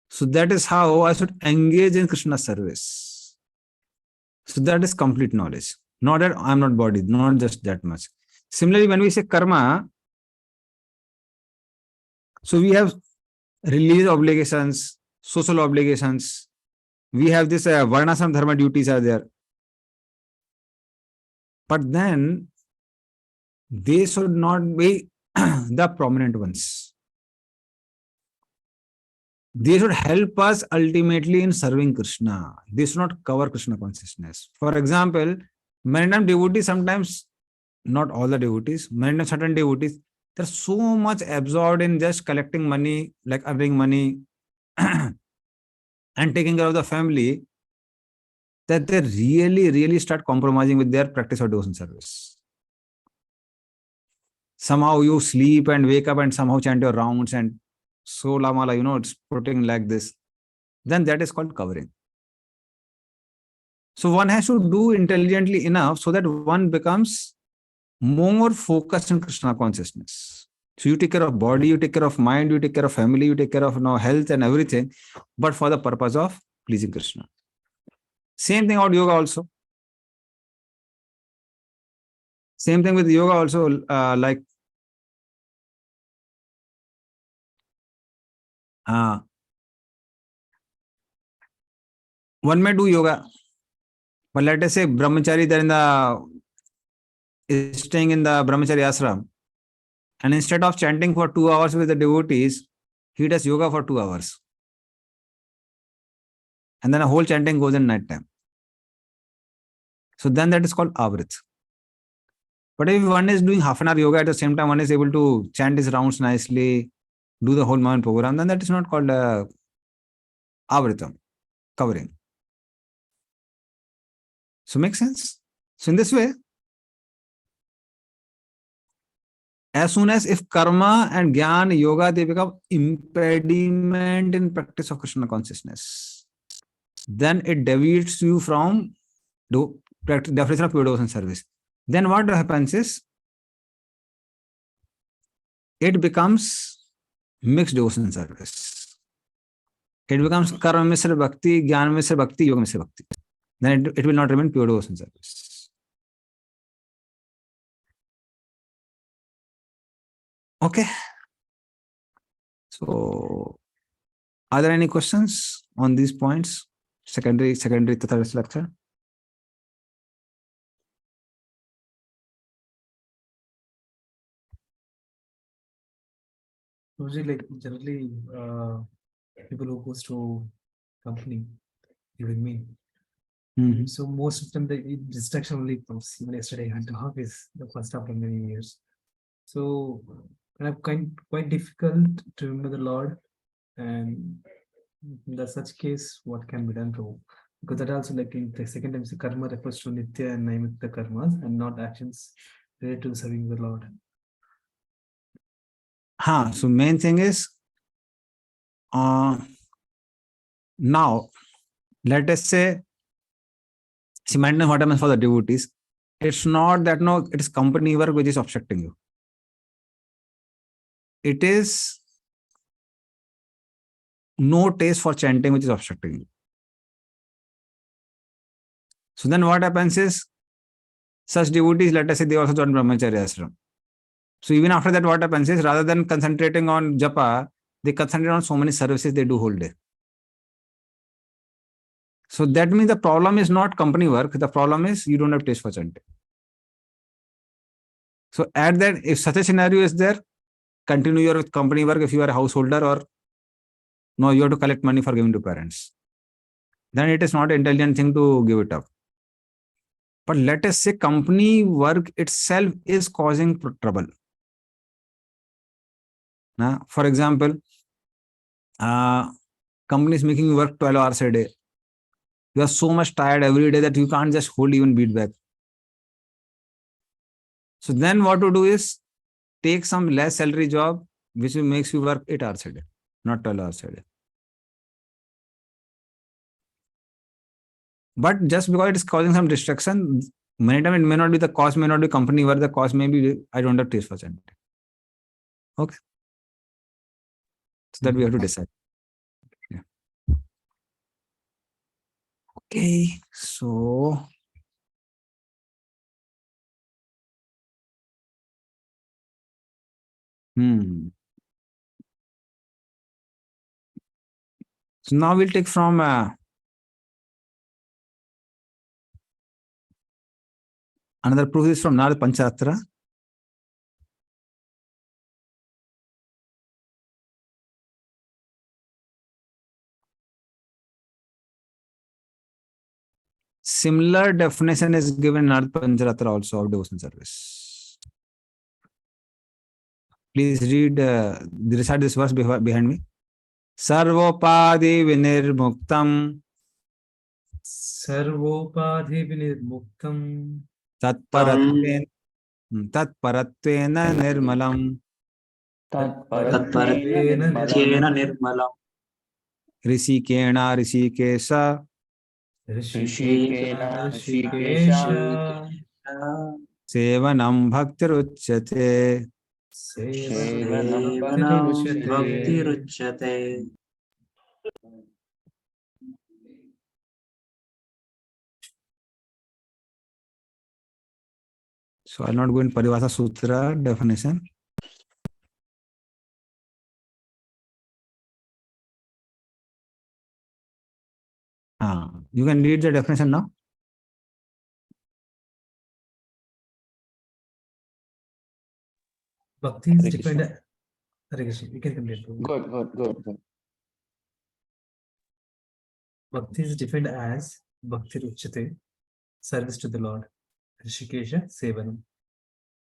Speaker 1: So that is how I should engage in Krishna service. So that is complete knowledge. Not that I am not body, not just that much. Similarly, when we say karma, so we have religious obligations, social obligations. We have this Varnasam Dharma duties are there. But then they should not be the prominent ones. they should help us ultimately in serving Krishna. They should not cover Krishna consciousness. For example, many times devotees, sometimes not all the devotees, many times certain devotees, they're so much absorbed in just collecting money, like earning money and taking care of the family, that they really start compromising with their practice of devotion service. Somehow you sleep and wake up and somehow chant your rounds and so lamala, it's putting like this. Then that is called covering. So one has to do intelligently enough so that one becomes more focused on Krishna consciousness. So you take care of body, you take care of mind, you take care of family, you take care of health and everything, but for the purpose of pleasing Krishna. Same thing about yoga also. Same thing with yoga also, like one may do yoga, but let us say brahmachari is staying in the brahmachari ashram, and instead of chanting for 2 hours with the devotees, he does yoga for 2 hours. And then a whole chanting goes in night time. So then that is called avrit. But if one is doing half an hour yoga at the same time, one is able to chant his rounds nicely, do the whole morning program, then that is not called avritam, covering. So makes sense? So in this way, as soon as if karma and jnana, yoga, they become impediment in practice of Krishna consciousness, then it deviates you from the definition of pure devotion service. Then what happens is, it becomes mixed devotion service. It becomes karma misra bhakti, jnana misra bhakti, yoga misra bhakti. Then it will not remain pure devotion service. Okay. So, are there any questions on these points? Secondary, third lecture.
Speaker 6: Usually, like generally, people who goes to company, even me. So most of them, the distraction only comes. Even yesterday, I had to office the first after many years. So kind of quite difficult to remember the Lord, and in the such case, what can be done to? Because that also, like in the second time, the karma refers to nitya and naimitya karmas and not actions related to serving the Lord.
Speaker 1: So main thing is, now let us say, see, maintenance what happens for the devotees. It's not that it is company work which is obstructing you. It is no taste for chanting which is obstructing you. So then what happens is, such devotees, let us say, they also join brahmacharya ashram. So even after that, what happens is, rather than concentrating on japa, they concentrate on so many services they do whole day. So that means the problem is not company work. The problem is you don't have taste for chanting. So at that, if such a scenario is there, continue your company work if you are a householder, or no, you have to collect money for giving to parents. Then it is not an intelligent thing to give it up. But let us say company work itself is causing trouble. For example, company is making you work 12 hours a day. You are so much tired every day that you can't just hold even beat back. So then what to do is, take some less salary job, which makes you work 8 hours a day, not 12 hours a day. But just because it is causing some distraction, many times it may not be the cause, may not be company work, the cause may be I don't have taste for chanting. Okay. So that we have to decide. Yeah. Okay. So so now we'll take from another proof is from Narad Panchatra. Similar definition is given in Arth Pancharatra also of devotion service. Please read, recite this verse behind me. Sarvopadi vinirmuktam
Speaker 6: Sarvopadhi vinirmuktam
Speaker 1: tatparatvena nirmalam
Speaker 5: Tatparatyena nirmalam
Speaker 1: Rishikena Rishikesa
Speaker 6: Rishikesha
Speaker 1: Sevanam Bhaktiruchyate.
Speaker 6: Sevanam
Speaker 5: Sevanam
Speaker 6: Bhakti
Speaker 5: Bhakti
Speaker 6: Ruchyate.
Speaker 5: Ruchyate.
Speaker 1: So I'll not go in Parivasa Sutra definition. You can read the definition now.
Speaker 6: Bhakti is defined. Hare Krishna, you can complete.
Speaker 9: Good.
Speaker 6: Bhakti is defined as Bhakti Ruchyate, service to the Lord. Rishikesha Sevanam,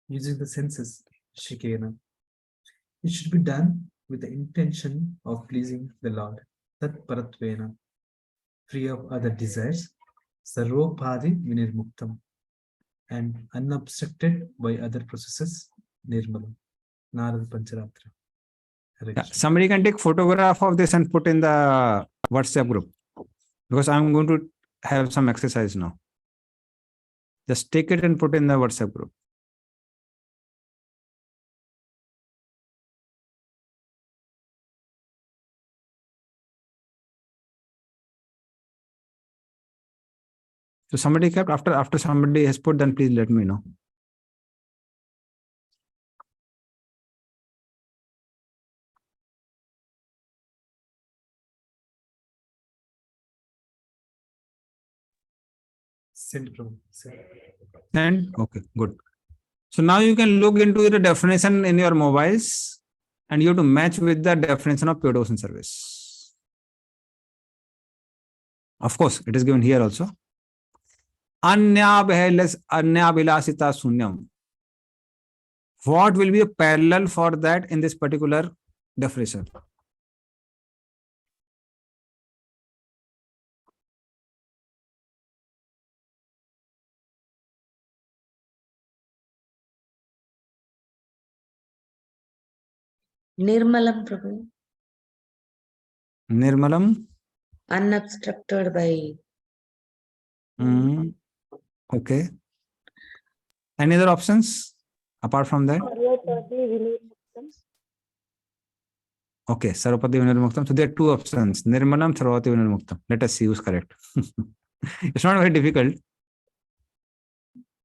Speaker 6: using the senses, Shikena. It should be done with the intention of pleasing the Lord. Tat Paratvena, free of other desires. Sarvopadi Vinirmuktam, and unobstructed by other processes. Nirmalam. Narad Pancharatra. Hare
Speaker 1: Yeah,
Speaker 6: Krishna.
Speaker 1: somebody can take photograph of this and put in the WhatsApp group, because I'm going to have some exercise now. Just take it and put in the WhatsApp group. So somebody kept, after somebody has put, then please let me know.
Speaker 6: Send from. Send.
Speaker 1: And okay, good. So now you can look into the definition in your mobiles, and you have to match with the definition of pure devotion service. Of course, it is given here also. Anyabhilasita sunyam. What will be a parallel for that in this particular definition?
Speaker 8: Nirmalam Prabhu,
Speaker 1: Nirmalam.
Speaker 8: unobstructed by.
Speaker 1: Okay. Any other options apart from that? Okay, Sarvapadi Vinirmuktam. So there are two options: Nirmalam, Sarvapadi Vinirmuktam. Let us see who's correct. It's not very difficult.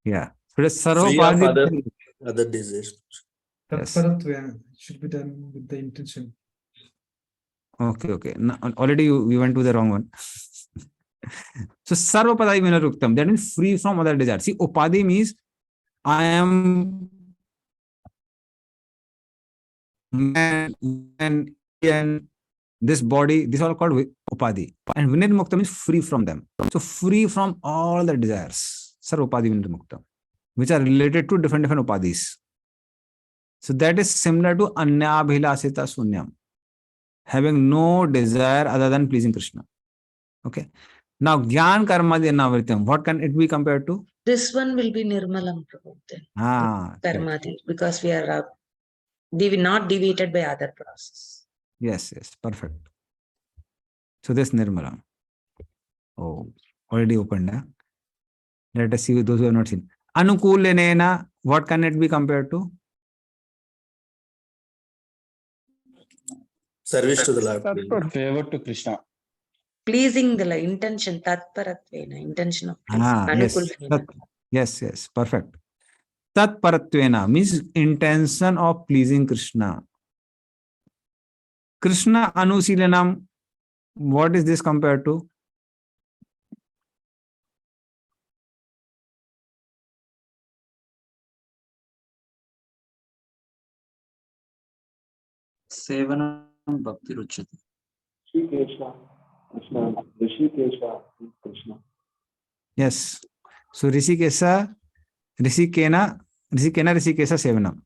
Speaker 1: Yeah. So it's
Speaker 7: Free of
Speaker 1: Sarvapadi.
Speaker 7: other disease.
Speaker 1: Yes.
Speaker 6: Tatparatvena should be done with the intention.
Speaker 1: Okay. No, already we went to the wrong one. So Sarvapadai Vinirmuktam, that means free from other desires. See, Upadi means I am man, and this body, this is all called Upadi. And Vinirmuktam means free from them. So free from all the desires. Sarvapadi Vinirmuktam, which are related to different Upadis. So that is similar to Anyabhilasita Sunyam, having no desire other than pleasing Krishna. Okay. Now, Gyan Karma Navritam, what can it be compared to?
Speaker 8: This one will be Nirmalam Prabhu then. Karmati, because we are not deviated by other process.
Speaker 1: Yes, perfect. So this Nirmalam. Oh, already opened. Huh? Let us see those who have not seen. Anukulenena, what can it be compared to?
Speaker 7: Service to the Lord.
Speaker 9: Favor to Krishna.
Speaker 8: Pleasing the intention, Tatparatvena, intention of pleasing.
Speaker 1: Yes, perfect. Tatparatvena means intention of pleasing Krishna. Krishna Anusilanam, what is this compared to?
Speaker 5: Sevanam Bhakti Ruchyate.
Speaker 10: Krishna, Krishna, Krishna.
Speaker 1: Yes. So Rishikesa, Rishikena, Rishikesa Sevanam.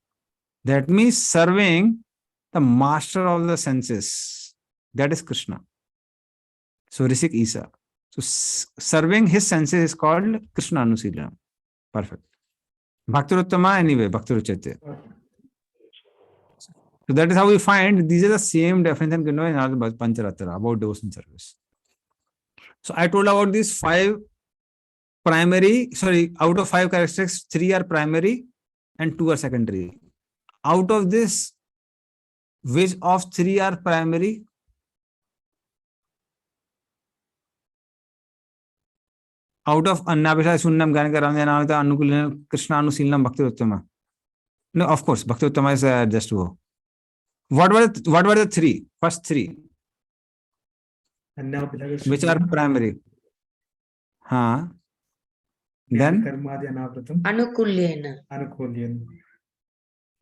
Speaker 1: That means serving the master of the senses. That is Krishna. So Rishik Isa. So serving his senses is called Krishna Anusilanam. Perfect. Bhaktiruttama anyway, Bhaktiruchate. So that is how we find these are the same definition given in all the Pancharatra about devotion service. So I told about these 5 primary, out of 5 characteristics, 3 are primary and 2 are secondary. Out of this, which of 3 are primary? Out of Annabhisha Sunnam Ganakaram Anukulinam Krishna Anusilanam Bhaktiruttama. No, of course, Bhaktiruttama is just wo. What were the 3? First 3. Which are primary? Huh? Then
Speaker 8: Anukulyena.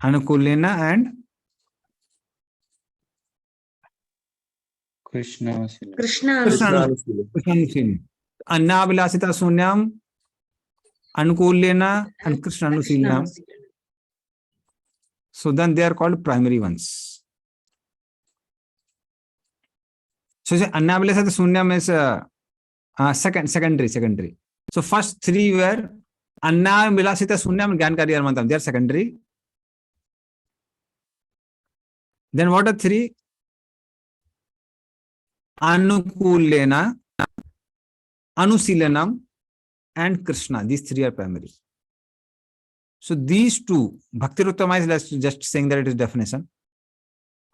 Speaker 1: Anukulena and
Speaker 9: Krishna.
Speaker 8: Krishna.
Speaker 1: Anusilanam. Annabhilasita Sunyam, Anukulena and Krishna Anusilanam. So then they are called primary ones. So Annabhilasita Sunyam is secondary. So first 3 were Annabhilasita Sunyam and Gyankari Armantam. They are secondary. Then what are 3? Anukulena, Anusilanam and Krishna. These 3 are primary. So these 2, Bhaktiruttama is just saying that it is definition.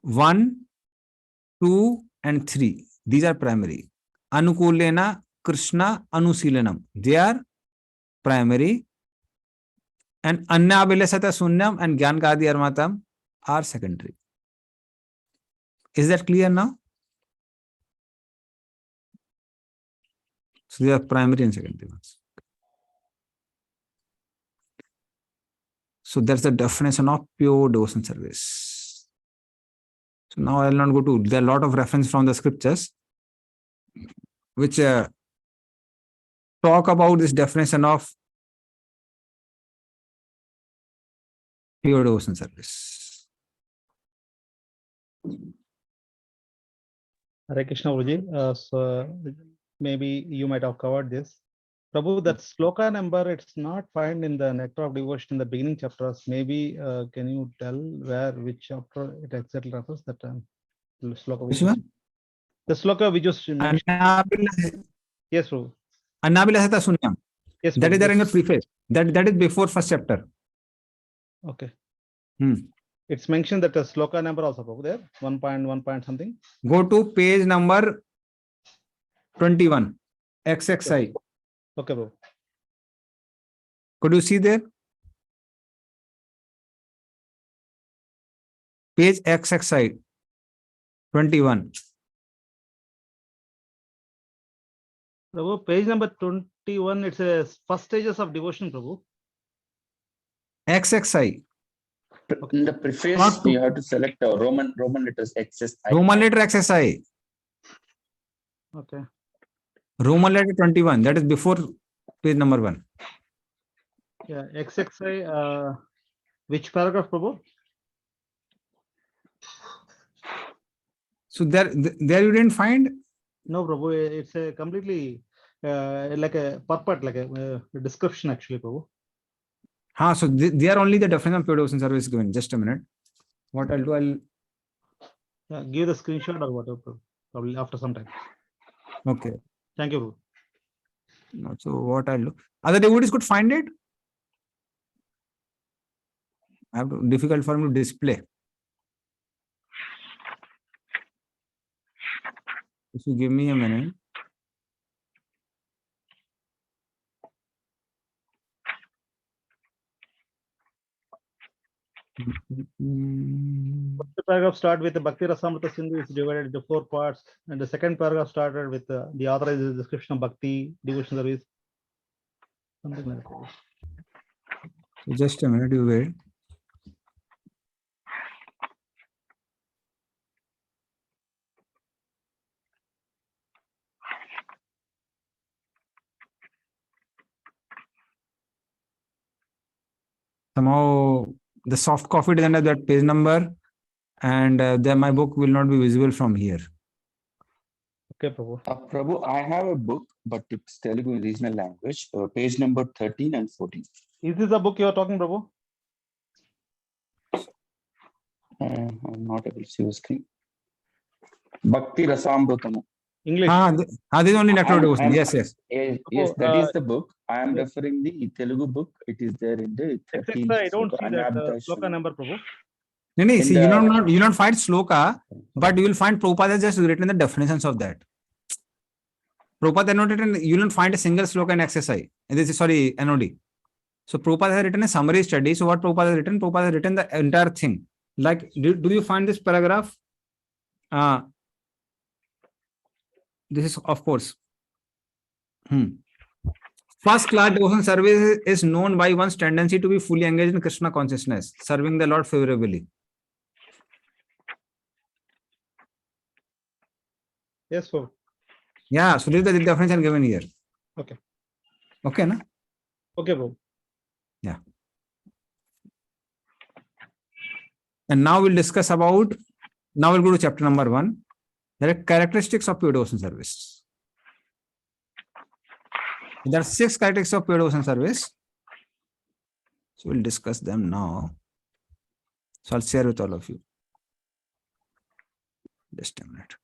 Speaker 1: 1, 2 and 3. These are primary. Anukulena, Krishna, Anusilanam. They are primary. And Annabhilasata Sunyam and Gyankadi Armatam are secondary. Is that clear now? So they are primary and secondary ones. So that's the definition of pure devotion service. So now I will not go to, there are a lot of reference from the scriptures which talk about this definition of pure devotion service.
Speaker 4: Hare Krishna Guruji. So maybe you might have covered this. Prabhu, that sloka number, it's not found in the Nectar of Devotion in the beginning chapters. Maybe can you tell which chapter it exactly refers that sloka?
Speaker 1: Which one?
Speaker 4: The sloka we just mentioned. Yes, Prabhu.
Speaker 1: Annabhilasata Sunyam.
Speaker 4: Yes,
Speaker 1: that
Speaker 4: Prabhu.
Speaker 1: is there in the preface. That is before first chapter.
Speaker 4: Okay.
Speaker 1: Hmm.
Speaker 4: It's mentioned that the sloka number also, Prabhu, there 1 something.
Speaker 1: Go to page number 21, XXI.
Speaker 4: Okay, Prabhu.
Speaker 1: Could you see there? Page XXI 21.
Speaker 4: Prabhu, page number 21, it's a first stages of devotion, Prabhu.
Speaker 1: XXI.
Speaker 9: In the preface, you have to select Roman letters XS.
Speaker 1: Roman letter XSI.
Speaker 4: Okay.
Speaker 1: Roman letter 21. That is before page number 1.
Speaker 4: Yeah, XXI, which paragraph, Prabhu?
Speaker 1: So there you didn't find?
Speaker 4: No, Prabhu, it's a completely like a purport, like a description actually, Prabhu.
Speaker 1: So they are only the definition of pure devotion service given. Just a minute. What I'll do,
Speaker 4: I'll give the screenshot or whatever, Prabhu, probably after some time.
Speaker 1: Okay.
Speaker 4: Thank you, Prabhu.
Speaker 1: So what I'll do. Other devotees could find it. I have to, difficult for me to display. If you give me a minute.
Speaker 4: The paragraph start with the Bhakti Rasamrita Sindhu is divided into 4 parts, and the second paragraph started with the author is a description of Bhakti, devotion service, something like that.
Speaker 1: So just a minute, you wait. Somehow the soft copy is under that page number, and then my book will not be visible from here.
Speaker 4: Okay, Prabhu.
Speaker 9: Prabhu, I have a book, but it's Telugu regional language, page number 13 and 14.
Speaker 4: Is this the book you are talking, Prabhu?
Speaker 9: I'm not able to see the screen. Bhakti Rasamrutamu.
Speaker 4: English.
Speaker 1: This is only Nectar devotion. Yes.
Speaker 9: Yes,
Speaker 4: Prabhu,
Speaker 9: that is the book. I am
Speaker 4: yes.
Speaker 9: referring the Telugu book. It is there in the 13th.
Speaker 4: I don't see that sloka number, Prabhu.
Speaker 1: No, see,
Speaker 9: the-
Speaker 1: you not find sloka, but you will find Prabhupada has just written the definitions of that. Prabhupada has not written, you will not find a single sloka in XSI. This is, sorry, NOD. So Prabhupada has written a summary study. So what Prabhupada has written? Prabhupada has written the entire thing. Like, do you find this paragraph? This is, of course. First class devotion service is known by one's tendency to be fully engaged in Krishna consciousness, serving the Lord favorably.
Speaker 4: Yes, Prabhu.
Speaker 1: Yeah, so this is the definition given here.
Speaker 4: Okay.
Speaker 1: Okay, na?
Speaker 4: Okay, Prabhu.
Speaker 1: Yeah. And now we'll discuss about, now we'll go to chapter number 1. There are characteristics of pure devotion service. There are 6 characteristics of pure devotion service. So we'll discuss them now. So I'll share with all of you. Just a minute.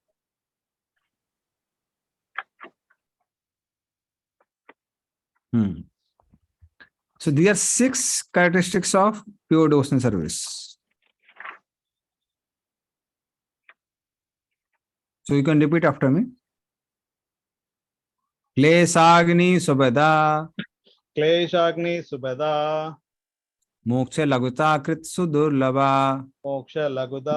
Speaker 1: So there are 6 characteristics of pure devotion service. So you can repeat after me. Klesagni subhada.
Speaker 4: Kleshagni subhada.
Speaker 1: Moksha laguta krit sudurlaba.
Speaker 4: Moksha laguda.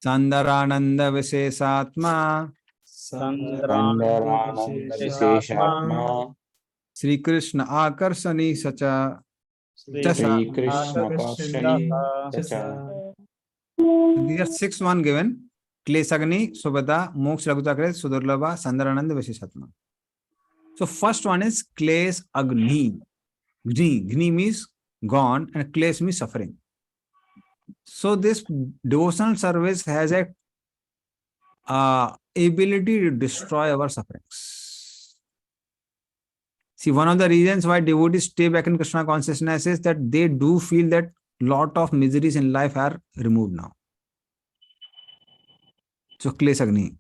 Speaker 4: Sandarananda
Speaker 1: Sandarananda visesatma.
Speaker 9: Visheshatma.
Speaker 1: Sri Krishna akarsani sacha.
Speaker 9: Sri Krishna Karshani Sacha.
Speaker 1: These are 6 one given. Klesagni, Subhada, Moksha Laguta Krit, Sudurlabha, Sandarananda Visheshatma. So first one is Kles Agni. Gni means gone and Kles means suffering. So this devotional service has a ability to destroy our sufferings. See, one of the reasons why devotees stay back in Krishna consciousness is that they do feel that lot of miseries in life are removed now. So Kles Agni.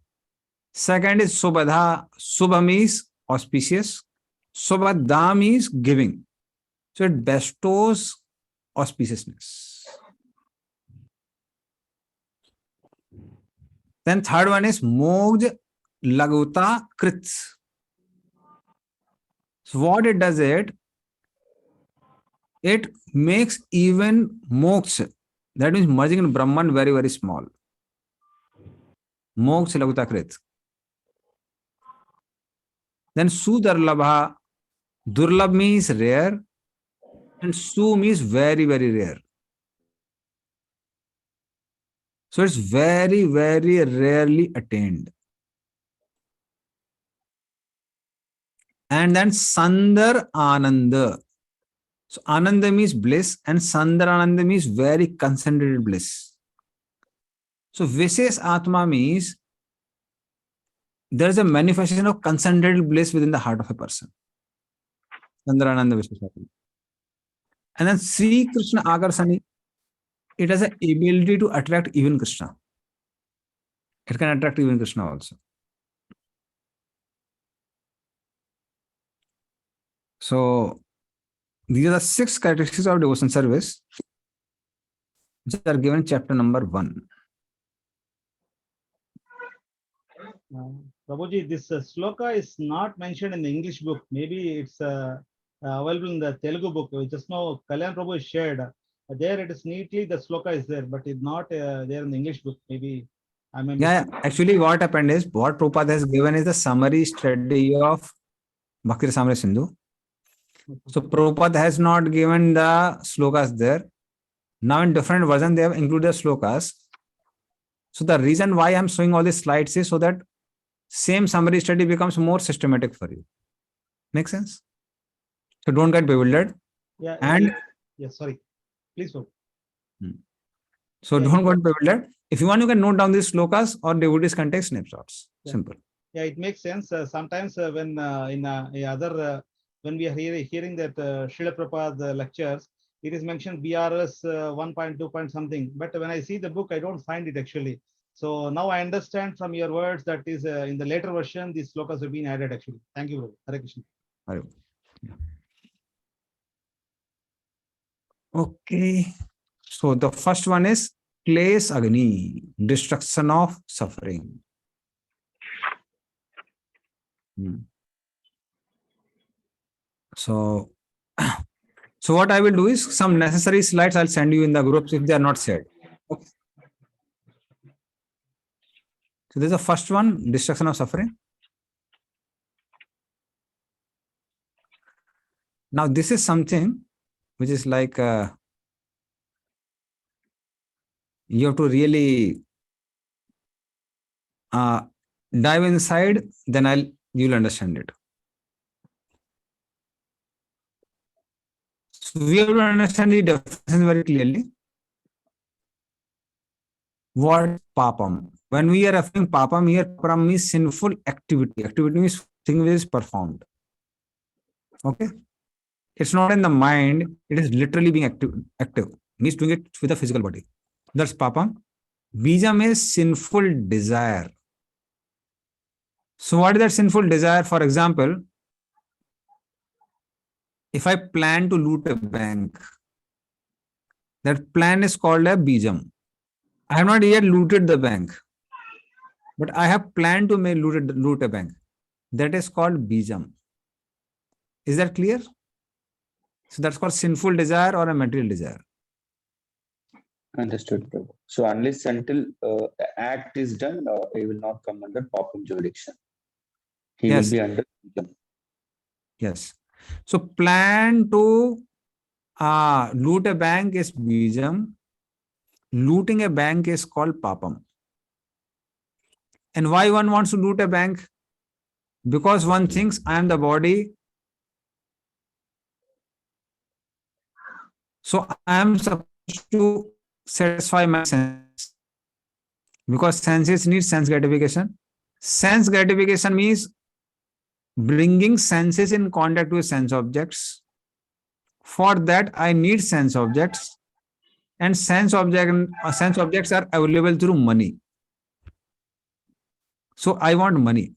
Speaker 1: Second is Subhadha. Subha means auspicious. Subhadha means giving. So it bestows auspiciousness. Then third one is Moj Laguta Krit. So what it does, it makes even moksha, that means merging in Brahman, very, very small. Moksha Laguta Krit. Then Sudarlabha. Durlabh means rare, and Su means very, very rare. So it's very, very rarely attained. And then Sandar Ananda. So Ananda means bliss, and Sandar Ananda means very concentrated bliss. So Vishes Atma means there is a manifestation of concentrated bliss within the heart of a person. Sandar Ananda Vishes Atma. And then Sri Krishna Akarsani, it has an ability to attract even Krishna. It can attract even Krishna also. So these are the 6 characteristics of devotion service which are given in chapter number 1.
Speaker 4: Prabhuji, this sloka is not mentioned in the English book. Maybe it's available in the Telugu book. Just now, Kalyan Prabhu shared. There it is neatly, the sloka is there, but it's not there in the English book. Maybe I may
Speaker 1: Yeah, actually what happened is, what Prabhupada has given is the summary study of Bhakti Rasamrita Sindhu. So Prabhupada has not given the slokas there. Now in different versions they have included slokas. So the reason why I'm showing all these slides is so that same summary study becomes more systematic for you. Make sense? So don't get bewildered.
Speaker 4: Yeah.
Speaker 1: And
Speaker 4: yeah, sorry. Please go.
Speaker 1: so
Speaker 4: Yeah,
Speaker 1: don't get bewildered. If you want, you can note down these slokas or devotees can take snapshots.
Speaker 4: Yeah.
Speaker 1: Simple.
Speaker 4: Yeah, it makes sense. Sometimes when in other when we are hearing that Srila Prabhupada lectures, it is mentioned BRS 1.2 point something. But when I see the book, I don't find it actually. So now I understand from your words that is in the later version, these slokas have been added actually. Thank you, Prabhu. Hare Krishna.
Speaker 1: Hare. Okay. So the first one is Kles Agni, destruction of suffering. So, so what I will do is some necessary slides I'll send you in the groups if they are not shared. Okay. So this is the first one, destruction of suffering. Now this is something which is like you have to really dive inside, then you'll understand it. So we have to understand the definition very clearly. What papam? When we are referring papam here, papam means sinful activity. Activity means thing which is performed. Okay. It's not in the mind, it is literally being active. Means doing it with the physical body. That's papam. Bijam is sinful desire. So what is that sinful desire? For example, if I plan to loot a bank, that plan is called a bijam. I have not yet looted the bank, but I have planned to loot a bank. That is called bijam. Is that clear? So that's called sinful desire or a material desire.
Speaker 9: Understood, Prabhu. So unless until act is done, he will not come under papam jurisdiction. He
Speaker 1: Yes.
Speaker 9: will be under bijam.
Speaker 1: Yes. So plan to loot a bank is bijam. Looting a bank is called papam. And why one wants to loot a bank? Because one thinks I am the body. So I am supposed to satisfy my sense. Because senses need sense gratification. Sense gratification means bringing senses in contact with sense objects. For that, I need sense objects. And sense objects are available through money. So I want money.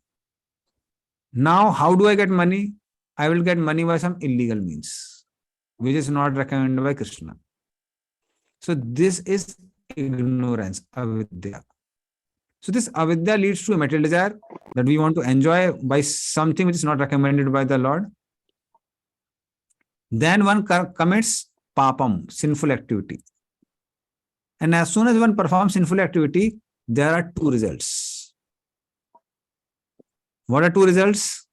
Speaker 1: Now, how do I get money? I will get money by some illegal means, which is not recommended by Krishna. So this is ignorance, avidya. So this avidya leads to a material desire that we want to enjoy by something which is not recommended by the Lord. Then one commits papam, sinful activity. And as soon as one performs sinful activity, there are two results. What are two results?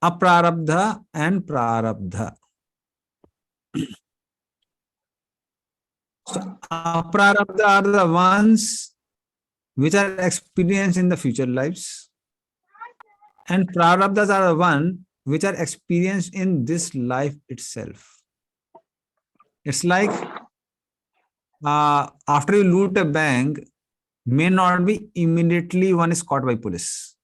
Speaker 1: Aprarabdha and prarabdha. So aprarabdha are the ones which are experienced in the future lives. And prarabdhas are the ones which are experienced in this life itself. It's like after you loot a bank, may not be immediately one is caught by police.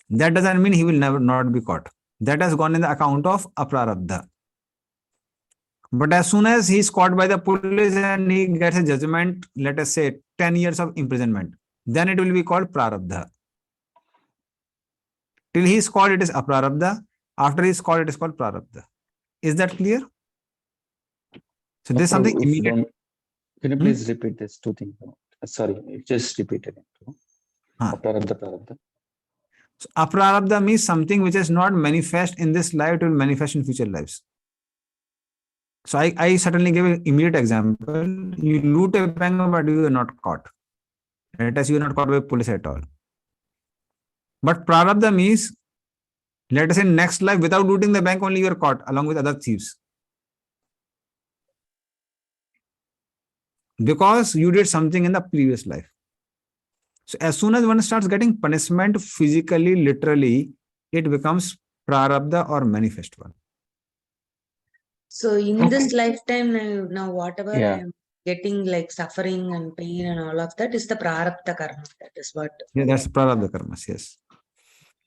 Speaker 1: That doesn't mean he will never not be caught. That has gone in the account of aprarabdha. But as soon as he is caught by the police and he gets a judgment, let us say 10 years of imprisonment, then it will be called prarabdha. Till he is caught, it is aprarabdha. After he is caught, it is called prarabdha. Is that clear? So this is something immediate.
Speaker 9: Can you please repeat this two things? Sorry, just repeat it. Aprarabdha, prarabdha.
Speaker 1: So aprarabdha means something which is not manifest in this life, it will manifest in future lives. So I certainly give an immediate example. You loot a bank, but you are not caught. Let us say you are not caught by police at all. But prarabdha means, let us say next life, without looting the bank, only you are caught along with other thieves. Because you did something in the previous life. So as soon as one starts getting punishment physically, literally, it becomes prarabdha or manifest one.
Speaker 8: So in this lifetime now whatever I
Speaker 3: Yeah.
Speaker 8: am getting like suffering and pain and all of that is the prarabdha karma. That is what.
Speaker 1: Yeah, that's prarabdha karmas, yes.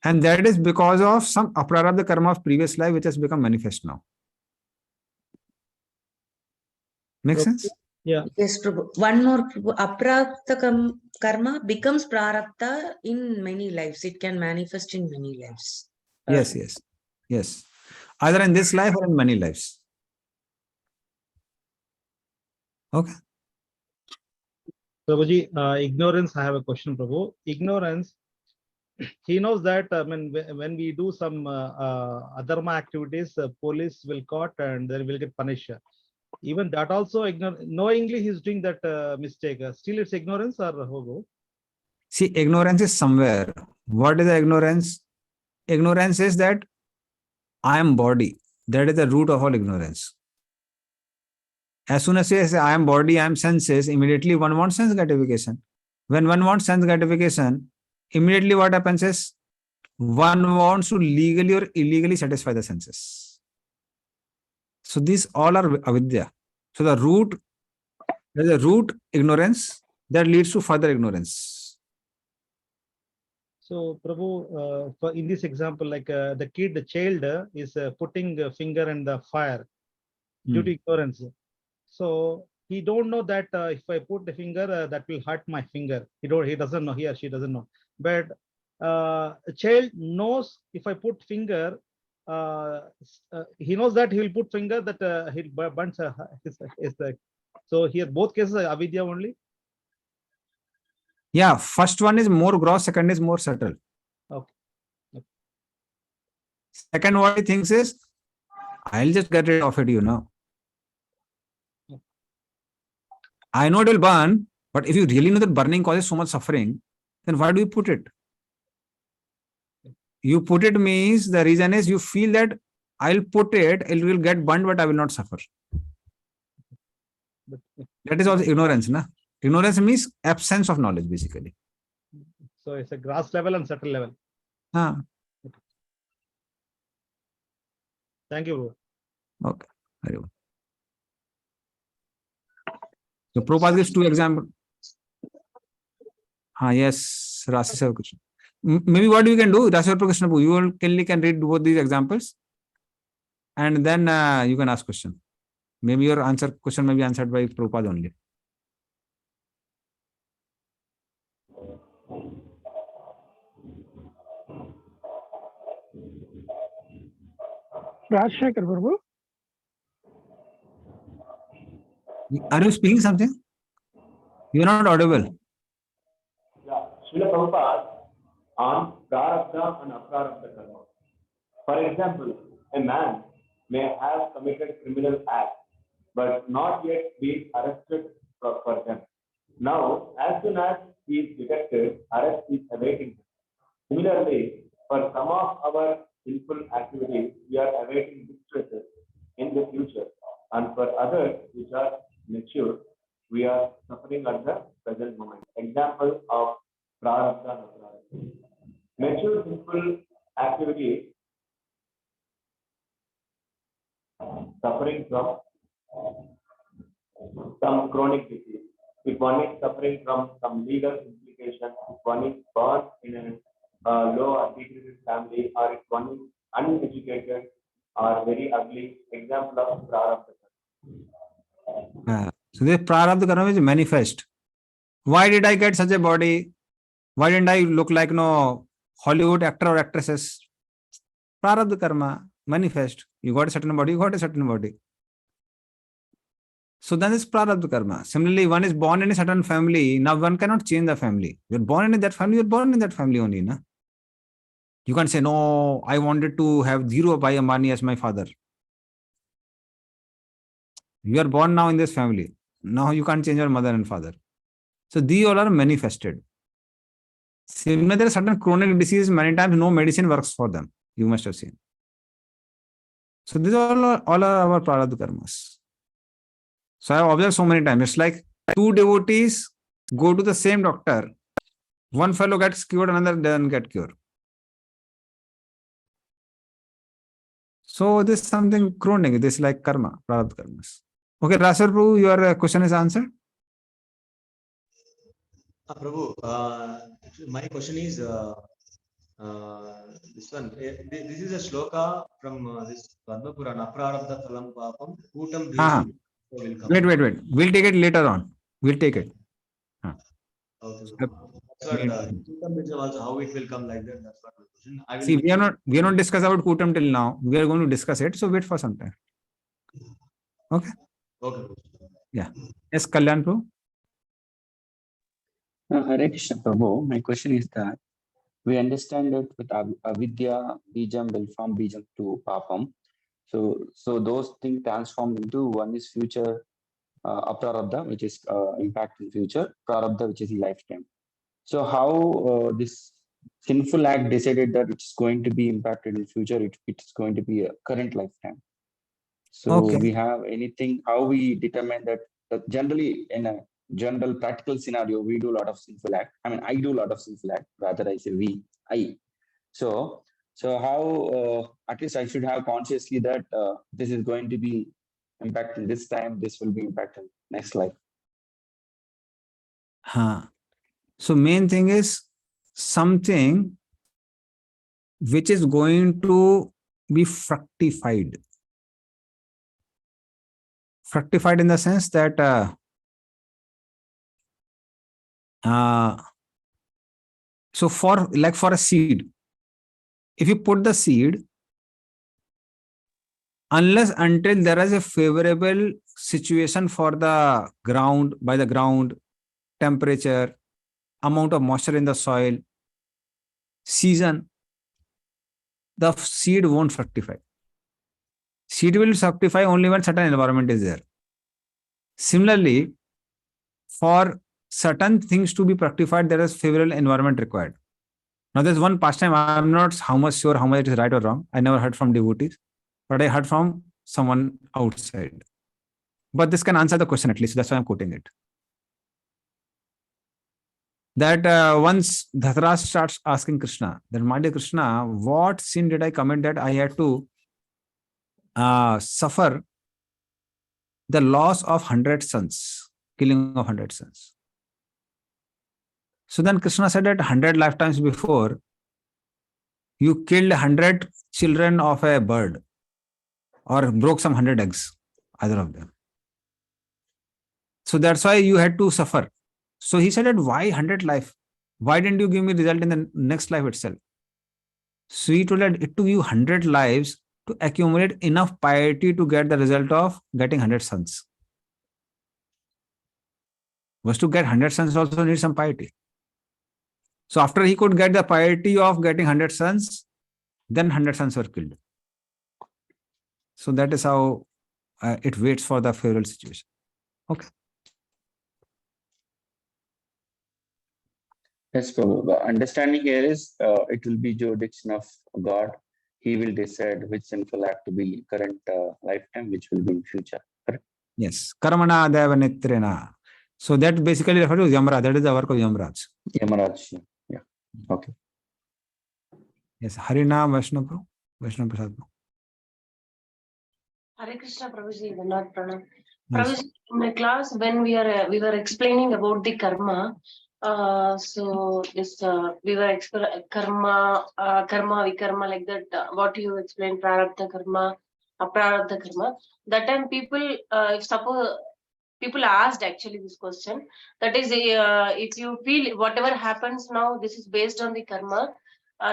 Speaker 1: And that is because of some aprarabdha karma of previous life which has become manifest now. Make sense?
Speaker 4: Yeah.
Speaker 8: Yes, Prabhu. One more, Prabhu. Aprarabdha karma becomes prarabdha in many lives. It can manifest in many lives.
Speaker 1: Yes, yes, yes. Either in this life or in many lives. Okay.
Speaker 4: Prabhuji, ignorance, I have a question, Prabhu. Ignorance, he knows that when we do some adharma activities, police will caught and then will get punished. Even that also, knowingly he's doing that mistake. Still it's ignorance or hogo?
Speaker 1: See, ignorance is somewhere. What is the ignorance? Ignorance is that I am body. That is the root of all ignorance. As soon as you say I am body, I am senses, immediately one wants sense gratification. When one wants sense gratification, immediately what happens is one wants to legally or illegally satisfy the senses. So these all are avidya. So the root, there is a root ignorance that leads to further ignorance.
Speaker 4: So, Prabhu, in this example, like the child is putting a finger in the fire due to ignorance. So he don't know that if I put the finger, that will hurt my finger. He doesn't know. He or she doesn't know. But a child knows if I put finger, he knows that he will put finger that he'll burn his so here both cases are avidya only.
Speaker 1: Yeah, first one is more gross, second is more subtle.
Speaker 4: Okay.
Speaker 1: Second, what he thinks is, I'll just get rid of it, you know. I know it will burn, but if you really know that burning causes so much suffering, then why do you put it? You put it means the reason is you feel that I'll put it, it will get burned, but I will not suffer. That is also ignorance, na? Ignorance means absence of knowledge, basically.
Speaker 4: So it's a gross level and subtle level. Thank you, bro.
Speaker 1: Okay. Very well. So Prabhupada gives two examples. Yes, Rasi Seva Krishna. Maybe what you can do, Rasi Krishna, you can read both these examples and then you can ask question. Maybe your question may be answered by Prabhupada only.
Speaker 3: Rajshekar Prabhu.
Speaker 1: Are you speaking something? You are not audible.
Speaker 10: Yeah, Srila Prabhupada on prarabdha and aprarabdha karma. For example, a man may have committed criminal acts, but not yet been arrested for them. Now, as soon as he is detected, arrest is awaiting him. Similarly, for some of our sinful activities, we are awaiting distresses in the future, and for others which are mature, we are suffering at the present moment. Example of prarabdha and aprarabdha. Mature sinful activities suffering from some chronic disease. If one is suffering from some legal implications, if one is born in a low or degraded family, or if one is uneducated or very ugly, example of prarabdha.
Speaker 1: So this prarabdha karma is manifest. Why did I get such a body? Why didn't I look like no Hollywood actor or actresses? Prarabdha karma, manifest. You got a certain body, you got a certain body. So then it's prarabdha karma. Similarly, one is born in a certain family. Now one cannot change the family. You're born in that family, you're born in that family only. Na? You can't say, no, I wanted to have Dhirubhai Ambani as my father. You are born now in this family. Now you can't change your mother and father. So these all are manifested. Similarly, there are certain chronic diseases, many times no medicine works for them. You must have seen. So these all are our prarabdha karmas. So I have observed so many times. It's like two devotees go to the same doctor. One fellow gets cured, another doesn't get cured. So this is something chronic. This is like karma, prarabdha karmas. Okay, Rasar Prabhu, your question is answered.
Speaker 11: Prabhu, my question is this one. This is a shloka from this Padma Purana. Aprarabdha phalam papam kutam bhisham.
Speaker 1: Wait. We'll take it later on. We'll take it.
Speaker 11: Okay. Kutam bhisham also, how it will come like that? That's what my question. I will
Speaker 1: See, we are not discuss about Kutam till now. We are going to discuss it. So wait for some time. Okay.
Speaker 11: Okay.
Speaker 1: Yeah. Yes, Kalyan Prabhu.
Speaker 9: Hare Krishna Prabhu, my question is that we understand that with avidya, bijam will form bijam to papam. So those things transform into one is future aprarabdha, which is impact in future, prarabdha, which is in lifetime. So how this sinful act decided that it's going to be impacted in future, it's going to be a current lifetime. So
Speaker 1: Okay.
Speaker 9: we have anything, how we determine that generally in a general practical scenario, we do a lot of sinful act. I mean, I do a lot of sinful act, rather I say I. So how, at least I should have consciously that this is going to be impacting this time, this will be impacting next life.
Speaker 1: So main thing is something which is going to be fructified. Fructified in the sense that so for a seed, if you put the seed, unless until there is a favorable situation for the ground, by the ground, temperature, amount of moisture in the soil, season, the seed won't fructify. Seed will fructify only when certain environment is there. Similarly, for certain things to be fructified, there is favorable environment required. Now, there's one pastime, I'm not how much sure how much it is right or wrong. I never heard from devotees, but I heard from someone outside. But this can answer the question at least, that's why I'm quoting it. That once Dhritarashtra starts asking Krishna, that my dear Krishna, what sin did I commit that I had to suffer the loss of 100 sons, killing of 100 sons? So then Krishna said that 100 lifetimes before, you killed 100 children of a bird or broke some 100 eggs, either of them. So that's why you had to suffer. So he said that why 100 life? Why didn't you give me result in the next life itself? So he told that it took you 100 lives to accumulate enough piety to get the result of getting 100 sons. Was to get 100 sons also need some piety. So after he could get the piety of getting 100 sons, then 100 sons were killed. So that is how it waits for the favorable situation. Okay.
Speaker 9: Yes, Prabhu. The understanding here is it will be jurisdiction of God. He will decide which sinful act to be current lifetime, which will be in future. Correct?
Speaker 1: Yes. Karmana deva netrena. So that basically refers to Yamraj. That is the work of Yamraj.
Speaker 9: Yamaraj. Yeah. Okay.
Speaker 1: Yes. Harinam Vaishnav Prasad.
Speaker 12: Hare Krishna Prabhuji, Vinod Pranam. Prabhuji, in my class, when we were explaining about the karma, so this we were karma, vikarma, like that. What you explained, prarabdha karma, aprarabdha karma. That time, people, if suppose people asked actually this question. That is, if you feel whatever happens now, this is based on the karma,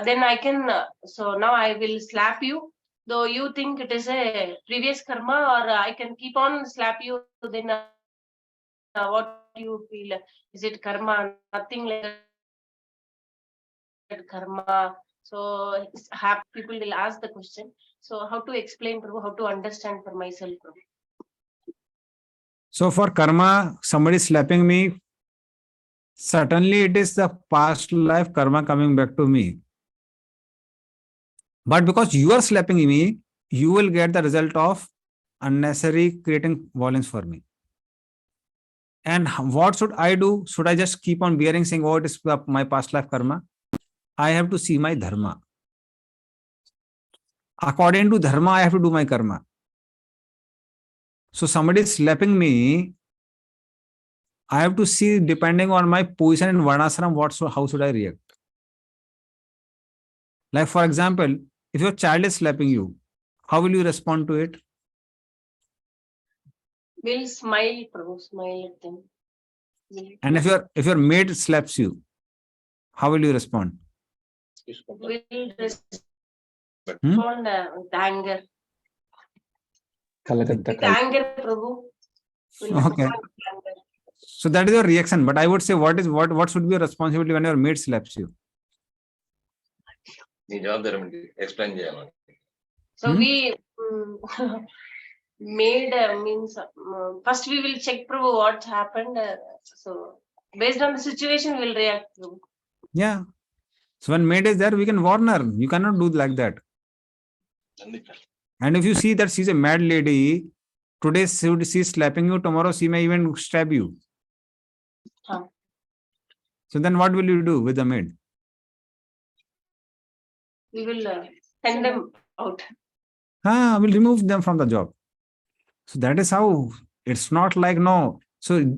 Speaker 12: then I can. So now I will slap you. Though you think it is a previous karma, or I can keep on slap you, then what do you feel? Is it karma? Nothing like that karma. So people will ask the question. So how to explain, Prabhu, how to understand for myself, Prabhu?
Speaker 1: So for karma, somebody slapping me, certainly it is the past life karma coming back to me. But because you are slapping me, you will get the result of unnecessary creating violence for me. And what should I do? Should I just keep on bearing, saying, oh, it is my past life karma? I have to see my dharma. According to dharma, I have to do my karma. So somebody is slapping me, I have to see, depending on my position in varnashram, how should I react? Like, for example, if your child is slapping you, how will you respond to it?
Speaker 12: We'll smile, Prabhu, smile at them.
Speaker 1: And if your maid slaps you, how will you respond?
Speaker 12: We'll respond with anger. With anger, Prabhu. We'll
Speaker 1: Okay.
Speaker 12: respond with anger.
Speaker 1: So that is your reaction. But I would say, what should be your responsibility when your maid slaps you?
Speaker 7: Explain.
Speaker 12: So we made means first we will check, Prabhu, what happened. So based on the situation, we'll react, Prabhu.
Speaker 1: Yeah. So when maid is there, we can warn her. You cannot do like that. And if you see that she's a mad lady, today she's slapping you, tomorrow she may even stab you.
Speaker 12: Huh.
Speaker 1: So then what will you do with the maid?
Speaker 12: We will send them out.
Speaker 1: We'll remove them from the job. So that is how, it's not like, no. So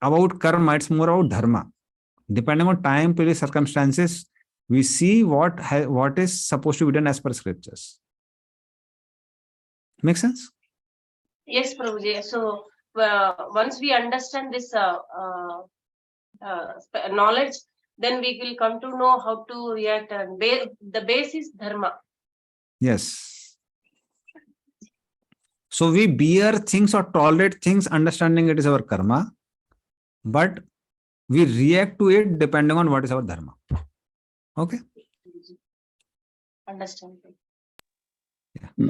Speaker 1: about karma, it's more about dharma. Depending on time, place, circumstances, we see what is supposed to be done as per scriptures. Make sense?
Speaker 12: Yes, Prabhuji. So once we understand this knowledge, then we will come to know how to react. And the base is dharma.
Speaker 1: Yes. So we bear things or tolerate things, understanding it is our karma, but we react to it depending on what is our dharma. Okay?
Speaker 12: Understand.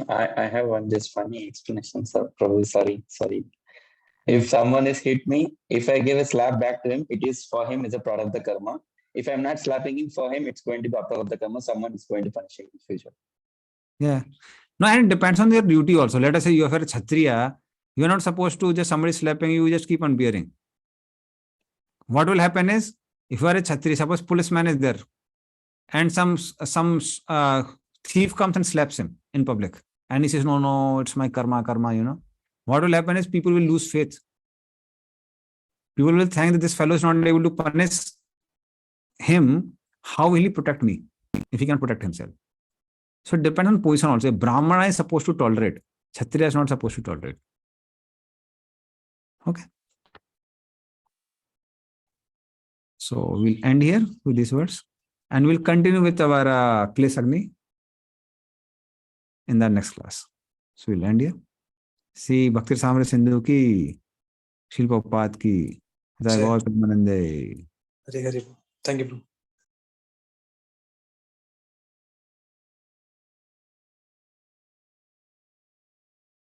Speaker 9: I have one just funny explanation, sir. Probably sorry. If someone has hit me, if I give a slap back to him, it is for him as a product of the karma. If I'm not slapping him, for him, it's going to be a product of the karma. Someone is going to punish him in the future.
Speaker 1: Yeah. No, and it depends on your duty also. Let us say you are a Kshatriya, you are not supposed to just somebody slapping you, just keep on bearing. What will happen is, if you are a Kshatriya, suppose policeman is there, and some thief comes and slaps him in public, and he says, no, it's my karma, you know. What will happen is people will lose faith. People will think that this fellow is not able to punish him. How will he protect me if he can protect himself? So it depends on position also. Brahmana is supposed to tolerate. Kshatriya is not supposed to tolerate. Okay. So we'll end here with these words. And we'll continue with our Kles Agni in the next class. So we'll end here. See Bhakti Samra Sindhu ki, Shilpa Upad ki, Jai Gaur Premanande.
Speaker 3: Hare Hare. Thank you, Prabhu.